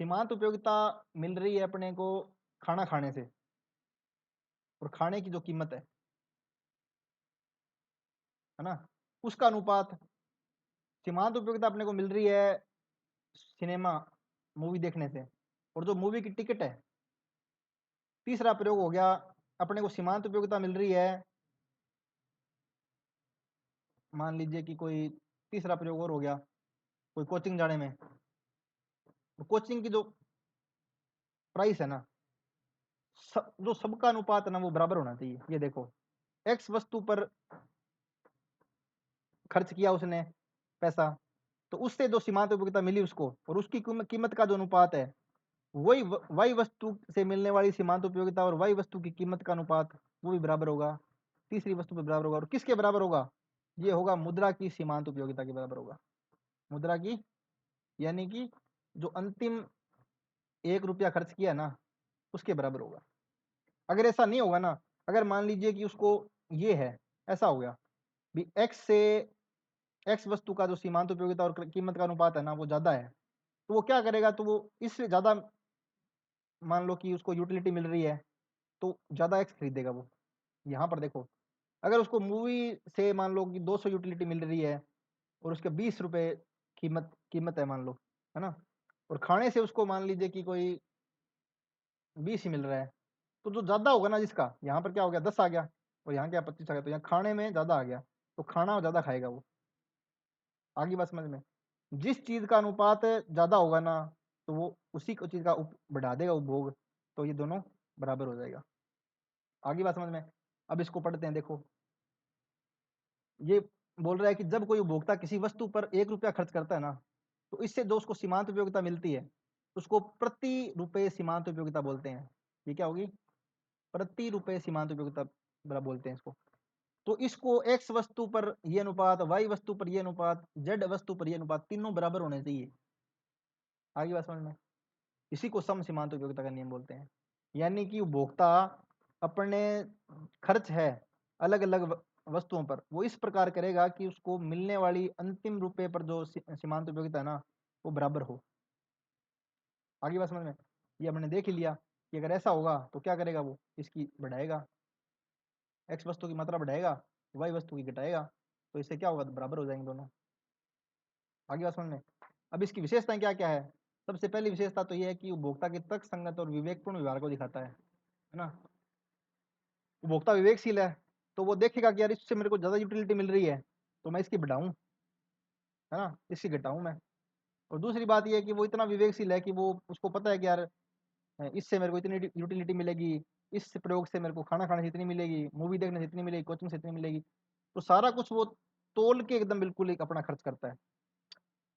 सीमांत उपयोगिता मिल रही है अपने को खाना खाने से, और खाने की जो कीमत है ना, उसका अनुपात। सीमांत उपयोगिता अपने को मिल रही है सिनेमा मूवी देखने से, और जो मूवी की टिकट है। तीसरा प्रयोग हो गया, अपने को सीमांत उपयोगिता मिल रही है, मान लीजिए कि कोई तीसरा प्रयोग और हो गया, कोई कोचिंग जाने में, तो कोचिंग की जो प्राइस है ना, जो सबका अनुपात है ना वो बराबर होना चाहिए। ये देखो एक्स वस्तु पर खर्च किया उसने पैसा, तो उससे जो सीमांत उपयोगिता मिली उसको, और उसकी कीमत का जो अनुपात है वही वाई वस्तु से मिलने वाली सीमांत उपयोगिता और वाई वस्तु की कीमत का अनुपात वो भी बराबर होगा, तीसरी वस्तु पे बराबर होगा। और किसके बराबर होगा? ये होगा मुद्रा की सीमांत उपयोगिता के बराबर होगा। मुद्रा की यानी कि जो अंतिम 1 रुपया खर्च किया ना उसके बराबर होगा। अगर ऐसा नहीं होगा ना, अगर मान लीजिए कि उसको ये है, ऐसा हो गया भी एक्स से एक्स वस्तु का जो सीमांत उपयोगिता और कीमत का अनुपात है ना वो ज्यादा है, तो वो क्या करेगा, तो वो इससे ज्यादा, मान लो कि उसको यूटिलिटी मिल रही है तो ज्यादा एक्स खरीदेगा वो। यहाँ पर देखो, अगर उसको मूवी से मान लो कि 200 यूटिलिटी मिल रही है और उसके 20 रुपए कीमत कीमत है मान लो, है ना, और खाने से उसको मान लीजिए कि कोई 20 ही मिल रहा है, तो जो ज्यादा होगा ना जिसका, यहाँ पर क्या हो गया 10 आ गया और यहाँ क्या 25 आ गया, तो यहाँ खाने में ज्यादा आ गया, तो खाना ज्यादा खाएगा वो। आगे बात समझ में, जिस चीज का अनुपात ज्यादा होगा ना तो वो उसी को चीज का बढ़ा देगा उपभोग, तो ये दोनों बराबर हो जाएगा। आगे बात समझ में। अब इसको पढ़ते हैं, देखो ये बोल रहा है कि जब कोई उपभोक्ता किसी वस्तु पर 1 रुपया खर्च करता है ना, तो इससे जो उसको सीमांत उपयोगिता मिलती है उसको प्रति रुपये सीमांत उपयोगिता बोलते हैं। ये क्या होगी, प्रति रुपये सीमांत उपयोगिता बड़ा बोलते हैं इसको। तो इसको एक्स वस्तु पर ये अनुपात, वाई वस्तु पर ये अनुपात, जेड वस्तु पर ये अनुपात, तीनों बराबर होने चाहिए। आगे बात समझ में। इसी को सम सीमांत उपयोगिता का नियम बोलते हैं। यानी कि उपभोक्ता अपने खर्च है अलग अलग वस्तुओं पर वो इस प्रकार करेगा कि उसको मिलने वाली अंतिम रुपए पर जो सीमांत उपयोगिता है ना वो बराबर हो। आगे बात समझ में। ये हमने देख ही लिया कि अगर ऐसा होगा तो क्या करेगा, वो इसकी बढ़ाएगा, एक्स वस्तु की मात्रा बढ़ाएगा, वाई वस्तु की घटाएगा, तो इससे क्या होगा, तो बराबर हो जाएंगे दोनों। आगे बात समझ में। अब इसकी विशेषताएं क्या क्या है। सबसे पहली विशेषता तो यह है कि उपभोक्ता के तर्क संगत और विवेकपूर्ण व्यवहार को दिखाता है ना। उपभोक्ता विवेकशील है तो वो देखेगा कि यार इससे मेरे को ज्यादा यूटिलिटी मिल रही है तो मैं इसकी बढ़ाऊं, है ना, इसकी घटाऊं मैं। और दूसरी बात ये है कि वो इतना विवेकशील है कि वो उसको पता है कि यार इससे मेरे को इतनी यूटिलिटी मिलेगी, इस प्रयोग से मेरे को खाना खाने से इतनी मिलेगी, मूवी देखने से इतनी मिलेगी, कोचिंग से इतनी मिलेगी, तो सारा कुछ वो तोल के एकदम बिल्कुल एक अपना खर्च करता है।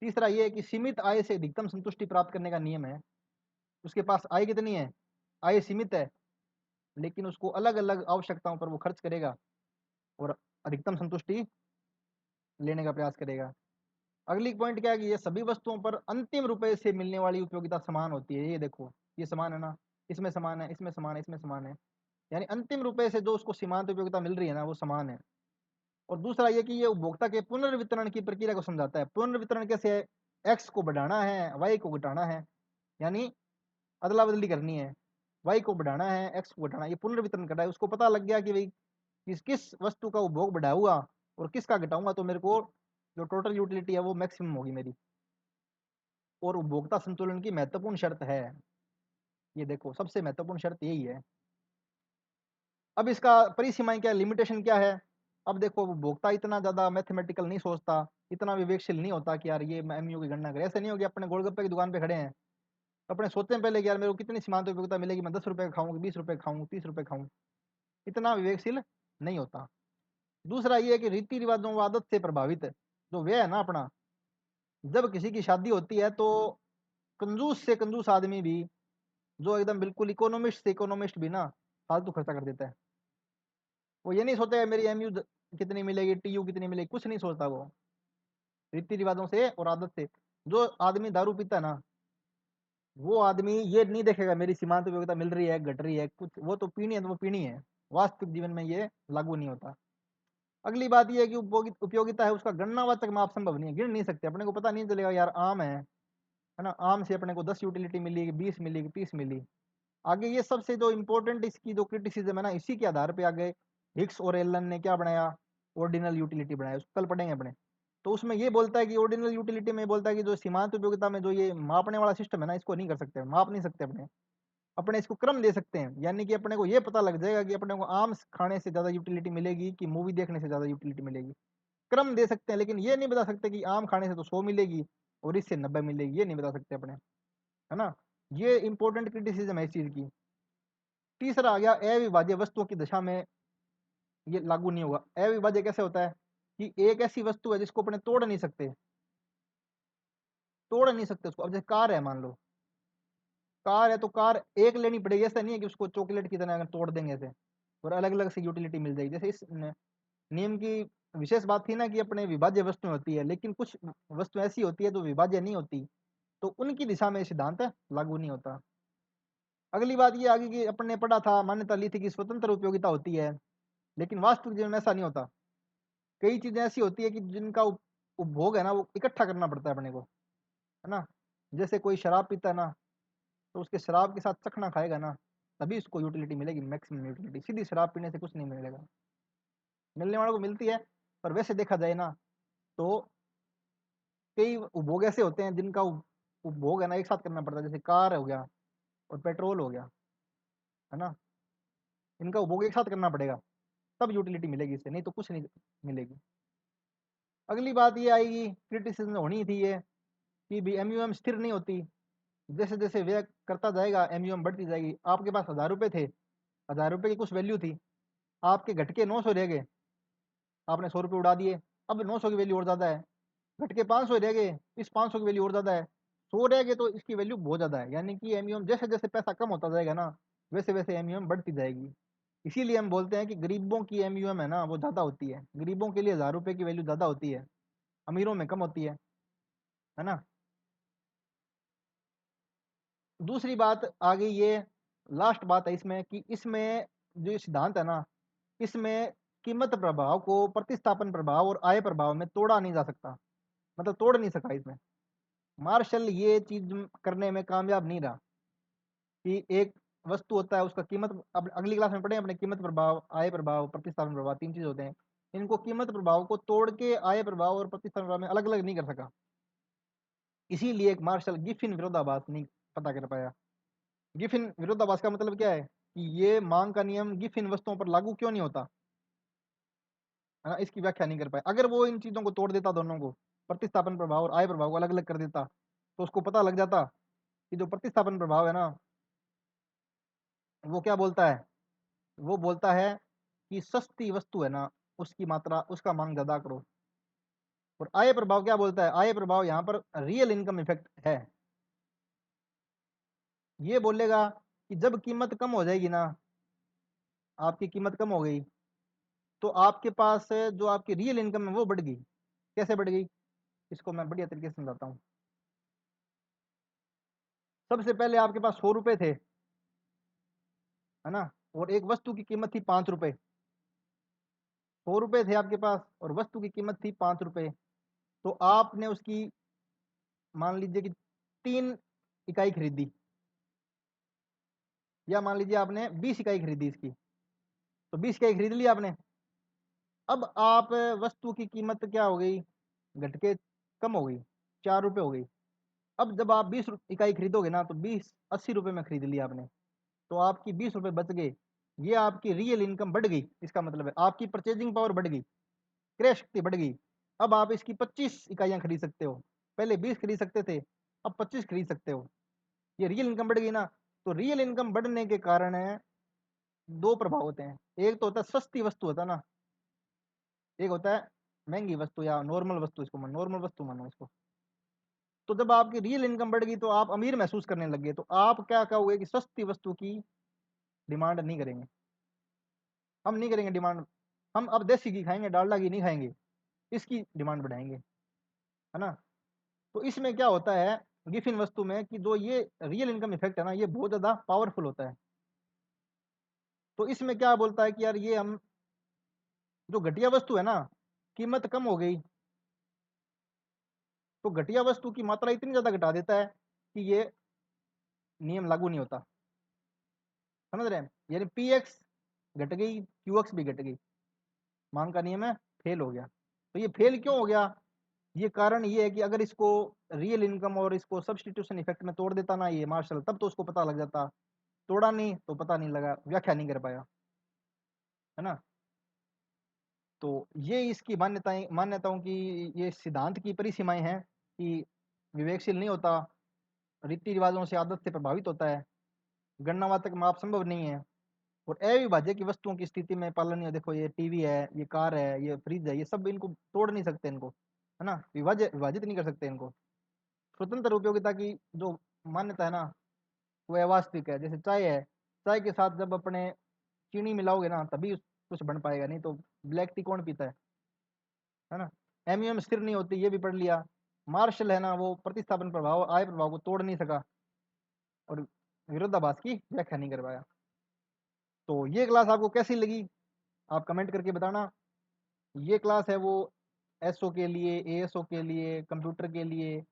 तीसरा ये है कि सीमित आय से अधिकतम संतुष्टि प्राप्त करने का नियम है। उसके पास आय कितनी है, आय सीमित है, लेकिन उसको अलग अलग आवश्यकताओं पर वो खर्च करेगा और अधिकतम संतुष्टि लेने का प्रयास करेगा। अगली पॉइंट क्या है कि ये सभी वस्तुओं पर अंतिम रुपए से मिलने वाली उपयोगिता समान होती है। ये देखो ये समान है ना, इसमें समान है, इसमें समान है, इसमें समान है, यानी अंतिम रुपए से जो उसको सीमांत उपयोगिता मिल रही है ना वो समान है। और दूसरा ये कि ये उपभोक्ता के पुनर्वितरण की प्रक्रिया को समझाता है। पुनर्वितरण कैसे है, एक्स को बढ़ाना है वाई को घटाना है, यानी अदला बदली करनी है, वाई को बढ़ाना है एक्स को घटाना है, ये पुनर्वितरण कर रहा है। उसको पता लग गया कि भाई किस वस्तु का उपभोग बढ़ाऊंगा और किसका घटाऊंगा तो मेरे को जो टोटल यूटिलिटी है वो मैक्सिमम होगी मेरी। और उपभोक्ता संतुलन की महत्वपूर्ण शर्त है, ये देखो सबसे महत्वपूर्ण शर्त यही है। अब इसका परिसीमाएं क्या, लिमिटेशन क्या है। अब देखो उपभोक्ता इतना ज्यादा मैथमेटिकल नहीं सोचता, इतना विवेकशील नहीं होता कि यार ये मैं एमयू की गणना करें। ऐसे नहीं होगी अपने गोलगप्पे की दुकान पे खड़े हैं, अपने सोचते हैं पहले कि यार मेरे को कितनी सीमांत उपयोगिता मिलेगी, मैं 10 रुपए खाऊं, 20 रुपए खाऊं, 30 रुपए खाऊं, इतना विवेकशील नहीं होता। दूसरा ये है कि रीति रिवाजों व आदत से प्रभावित जो व्यय है ना अपना, जब किसी की शादी होती है तो कंजूस से कंजूस आदमी भी, जो एकदम बिल्कुल इकोनॉमिस्ट से इकोनॉमिस्ट भी ना फालतू खर्चा कर देता है। वो ये नहीं सोचता है मेरी एमयू कितनी मिलेगी, टीयू कितनी मिलेगी, कुछ नहीं सोचता वो। रीति रिवाजों से और आदत से, जो आदमी दारू पीता है ना वो आदमी ये नहीं देखेगा मेरी सीमांत उपयोगिता मिल रही है घट रही है कुछ, वो तो पीनी है तो वो पीनी है, वास्तविक जीवन में ये लागू नहीं होता। अगली बात ये है कि उपयोगिता है उसका गणनावाचक माप संभव नहीं है, गिन नहीं सकते, अपने को पता नहीं चलेगा यार आम है ना, आम से अपने को 10 यूटिलिटी मिली, 20 मिली, 30 मिली। आगे ये सबसे जो इम्पोर्टेंट इसकी जो क्रिटिसिज्म है ना, इसी के आधार पे आगे हिक्स और एलन ने क्या बनाया, ऑर्डिनल यूटिलिटी बनाया, उसको कल पढ़ेंगे अपने। तो उसमें ये बोलता है कि ऑर्डिनल यूटिलिटी में बोलता है कि जो सीमांत उपयोगिता में जो ये मापने वाला सिस्टम है ना इसको नहीं कर सकते, माप नहीं सकते अपने, अपने इसको क्रम दे सकते हैं। यानी कि अपने को ये पता लग जाएगा कि अपने को आम खाने से ज्यादा यूटिलिटी मिलेगी कि मूवी देखने से ज्यादा यूटिलिटी मिलेगी, क्रम दे सकते हैं। लेकिन ये नहीं बता सकते कि आम खाने से तो 100 मिलेगी और इससे 90 मिलेगी, ये नहीं बता सकते अपने, है ना। ये इंपॉर्टेंट क्रिटिसिज्म है इस चीज की। तीसरा आ गया अविभाज्य वस्तुओं की दशा में ये लागू नहीं होगा। अविभाज्य कैसे होता है कि एक ऐसी वस्तु है जिसको अपने तोड़ नहीं सकते, तोड़ नहीं सकते उसको। अब जैसे कार है, मान लो कार है तो कार एक लेनी पड़ेगी, ऐसा नहीं है कि उसको चॉकलेट की तरह अगर तोड़ देंगे ऐसे और अलग अलग से यूटिलिटी मिल जाएगी। जैसे इस नियम की विशेष बात थी ना कि अपने विभाज्य वस्तुएं होती है, लेकिन कुछ वस्तु ऐसी होती है जो विभाज्य नहीं होती, तो उनकी दिशा में सिद्धांत लागू नहीं होता। अगली बात ये आगे कि अपन ने पढ़ा था, मान्यता ली थी कि स्वतंत्र उपयोगिता होती है, लेकिन वास्तविक जीवन में ऐसा नहीं होता। कई चीजें ऐसी होती है कि जिनका उपभोग है ना वो इकट्ठा करना पड़ता है अपने को, है ना। जैसे कोई शराब पीता है ना, तो उसके शराब के साथ चखना खाएगा ना, तभी उसको यूटिलिटी मिलेगी, मैक्सिमम यूटिलिटी। सीधी शराब पीने से कुछ नहीं मिलेगा, मिलने वालों को मिलती है, पर वैसे देखा जाए ना तो कई उपभोग ऐसे होते हैं जिनका उपभोग है ना एक साथ करना पड़ता है, जैसे कार हो गया और पेट्रोल हो गया, है ना। इनका उपभोग एक साथ करना पड़ेगा, तब यूटिलिटी मिलेगी इससे, नहीं तो कुछ नहीं मिलेगी। अगली बात ये आएगी, क्रिटिसिज्म होनी थी ये, कि भी एमयूएम स्थिर नहीं होती, जैसे जैसे व्यय करता जाएगा एमयूएम बढ़ती जाएगी। आपके पास 1000 रुपये थे, 1000 रुपये की कुछ वैल्यू थी, आपके घटके 900 रह गए, आपने 100 रुपये उड़ा दिए, अब 900 की वैल्यू और ज़्यादा है। घटके 500 रह गए, इस 500 की वैल्यू और ज़्यादा है, 100 रह गए तो इसकी वैल्यू बहुत ज़्यादा है। यानी कि एमयूएम जैसे जैसे पैसा कम होता जाएगा ना, वैसे वैसे एमयूएम बढ़ती जाएगी। इसीलिए हम बोलते हैं कि गरीबों की एमयूएम है ना वो ज़्यादा होती है, गरीबों के लिए 1000 रुपये की वैल्यू ज़्यादा होती है, अमीरों में कम होती है ना। दूसरी बात आ गई ये, लास्ट बात है इसमें, कि इसमें जो ये सिद्धांत है ना, इसमें कीमत प्रभाव को प्रतिस्थापन प्रभाव और आय प्रभाव में तोड़ा नहीं जा सकता, मतलब तोड़ नहीं सका इसमें। मार्शल ये चीज करने में कामयाब नहीं रहा, कि एक वस्तु होता है उसका कीमत, अब अगली क्लास में पढ़े अपने, कीमत प्रभाव, आय प्रभाव, प्रतिस्थापन प्रभाव, 3 चीज होते हैं। इनको कीमत प्रभाव को तोड़ के आय प्रभाव और प्रतिस्थापन प्रभाव में अलग अलग नहीं कर सका, इसीलिए एक मार्शल गिफिन विरोधाभास नहीं पता कर पाया। गिफिन विरोधाभास का मतलब क्या है, कि ये मांग का नियम गिफिन वस्तुओं पर लागू क्यों नहीं होता, है ना, इसकी व्याख्या नहीं कर पाया। अगर वो इन चीजों को तोड़ देता, दोनों को, प्रतिस्थापन प्रभाव और आय प्रभाव को अलग अलग कर देता, तो उसको पता लग जाता कि जो प्रतिस्थापन प्रभाव है ना, वो क्या बोलता है, वो बोलता है कि सस्ती वस्तु है ना, उसकी मात्रा, उसका मांग ज्यादा करो। और आय प्रभाव क्या बोलता है, आय प्रभाव यहाँ पर रियल इनकम इफेक्ट है, ये बोलेगा कि जब कीमत कम हो जाएगी ना, आपकी कीमत कम हो गई, तो आपके पास जो आपकी रियल इनकम है वो बढ़ गई। कैसे बढ़ गई, इसको मैं बढ़िया तरीके से समझाता हूँ। सबसे पहले आपके पास 100 रुपए थे, है ना, और एक वस्तु की कीमत थी 5 रुपए। 100 रुपए थे आपके पास और वस्तु की कीमत थी 5 रुपए, तो आपने उसकी, मान लीजिए कि 3 इकाई खरीदी, या मान लीजिए आपने 20 इकाई खरीदी इसकी, तो 20 इकाई खरीद ली आपने। अब आप वस्तु की कीमत क्या हो गई, घट के कम हो गई, 4 रुपए हो गई। अब जब आप 20 इकाई खरीदोगे ना, तो 20 80 रुपए में खरीद लिया आपने, तो आपकी 20 रुपए बच गए। ये आपकी रियल इनकम बढ़ गई, इसका मतलब है आपकी परचेजिंग पावर बढ़ गई, क्रय शक्ति बढ़ गई। अब आप इसकी 25 इकाइयां खरीद सकते हो, पहले 20 खरीद सकते थे, अब 25 खरीद सकते हो। ये रियल इनकम बढ़ गई ना। तो रियल इनकम बढ़ने के कारण है, दो प्रभाव होते हैं। एक तो होता है सस्ती वस्तु होता है ना, एक होता है महंगी वस्तु या नॉर्मल वस्तु, इसको नॉर्मल वस्तु मानो इसको। तो जब आपकी रियल इनकम बढ़ गई तो आप अमीर महसूस करने लग गए, तो आप क्या कहोगे कि सस्ती वस्तु की डिमांड नहीं करेंगे, हम नहीं करेंगे डिमांड, हम अब देसी घी खाएंगे, डालडा घी नहीं खाएंगे, इसकी डिमांड बढ़ाएंगे, है ना। तो इसमें क्या होता है गिफिन वस्तु में, कि जो ये रियल इनकम इफेक्ट है ना, ये बहुत ज्यादा पावरफुल होता है। तो इसमें क्या बोलता है कि यार ये हम, जो घटिया वस्तु है ना, कीमत कम हो गई, तो घटिया वस्तु की मात्रा इतनी ज्यादा घटा देता है कि ये नियम लागू नहीं होता, समझ रहे हैं। यानी पी एक्स घट गई, क्यू एक्स भी घट गई, मांग का नियम है, फेल हो गया। तो ये फेल क्यों हो गया, ये कारण ये है कि अगर इसको रियल इनकम और इसको सब्सटीट्यूशन इफेक्ट में तोड़ देता ना ये मार्शल, तब तो उसको पता लग जाता। तोड़ा नहीं तो पता नहीं लगा, व्याख्या नहीं कर पाया, है ना। तो ये इसकी मान्यताओं की, ये सिद्धांत की परिसीमाएं हैं, कि विवेकशील नहीं होता, रीति रिवाजों से, आदत से प्रभावित होता है, गणनावाचक माप संभव नहीं है, और अविभाज्य की वस्तुओं की स्थिति में पालनीय। देखो ये टीवी है, ये कार है, ये फ्रिज है, ये सब इनको तोड़ नहीं सकते इनको, है ना, विभाजित नहीं कर सकते इनको। स्वतंत्र उपयोगिता की जो मान्यता है ना, वो अवास्तविक है। जैसे चाय है, चाय के साथ जब अपने चीनी मिलाओगे ना, तभी कुछ बन पाएगा, नहीं तो ब्लैक टी कौन पीता है, है ना। एमईएम स्थिर नहीं होती, ये भी पढ़ लिया। मार्शल है ना, वो प्रतिस्थापन प्रभाव, आय प्रभाव को तोड़ नहीं सका और विरोधाभास की व्याख्या नहीं कर पाया। तो ये क्लास आपको कैसी लगी आप कमेंट करके बताना। ये क्लास है वो एसओ के लिए, एएसओ के लिए, कंप्यूटर के लिए,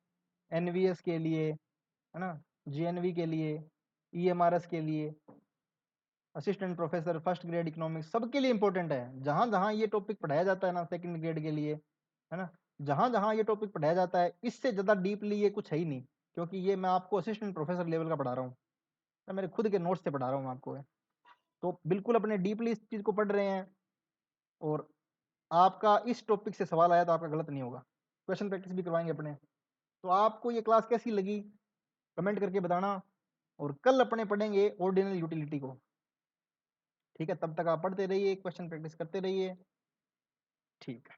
एनवीएस के लिए, है ना, जीएनवी के लिए, ईएमआरएस के लिए, assistant professor, first grade economics, सबके लिए इंपॉर्टेंट है। जहां जहां ये टॉपिक पढ़ाया जाता है ना सेकंड ग्रेड के लिए, है ना, जहां जहां ये टॉपिक पढ़ाया जाता है, इससे ज़्यादा डीपली ये कुछ है ही नहीं, क्योंकि ये मैं आपको असिस्टेंट प्रोफेसर लेवल का पढ़ा रहा हूँ, मैं मेरे खुद के नोट्स से पढ़ा रहा हूँ आपको। तो बिल्कुल अपने डीपली इस चीज़ को पढ़ रहे हैं, और आपका इस टॉपिक से सवाल आया तो आपका गलत नहीं होगा, क्वेश्चन प्रैक्टिस भी करवाएंगे अपने। तो आपको ये क्लास कैसी लगी कमेंट करके बताना, और कल अपने पढ़ेंगे ऑर्डिनल यूटिलिटी को। ठीक है, तब तक आप पढ़ते रहिए, क्वेश्चन प्रैक्टिस करते रहिए। ठीक है।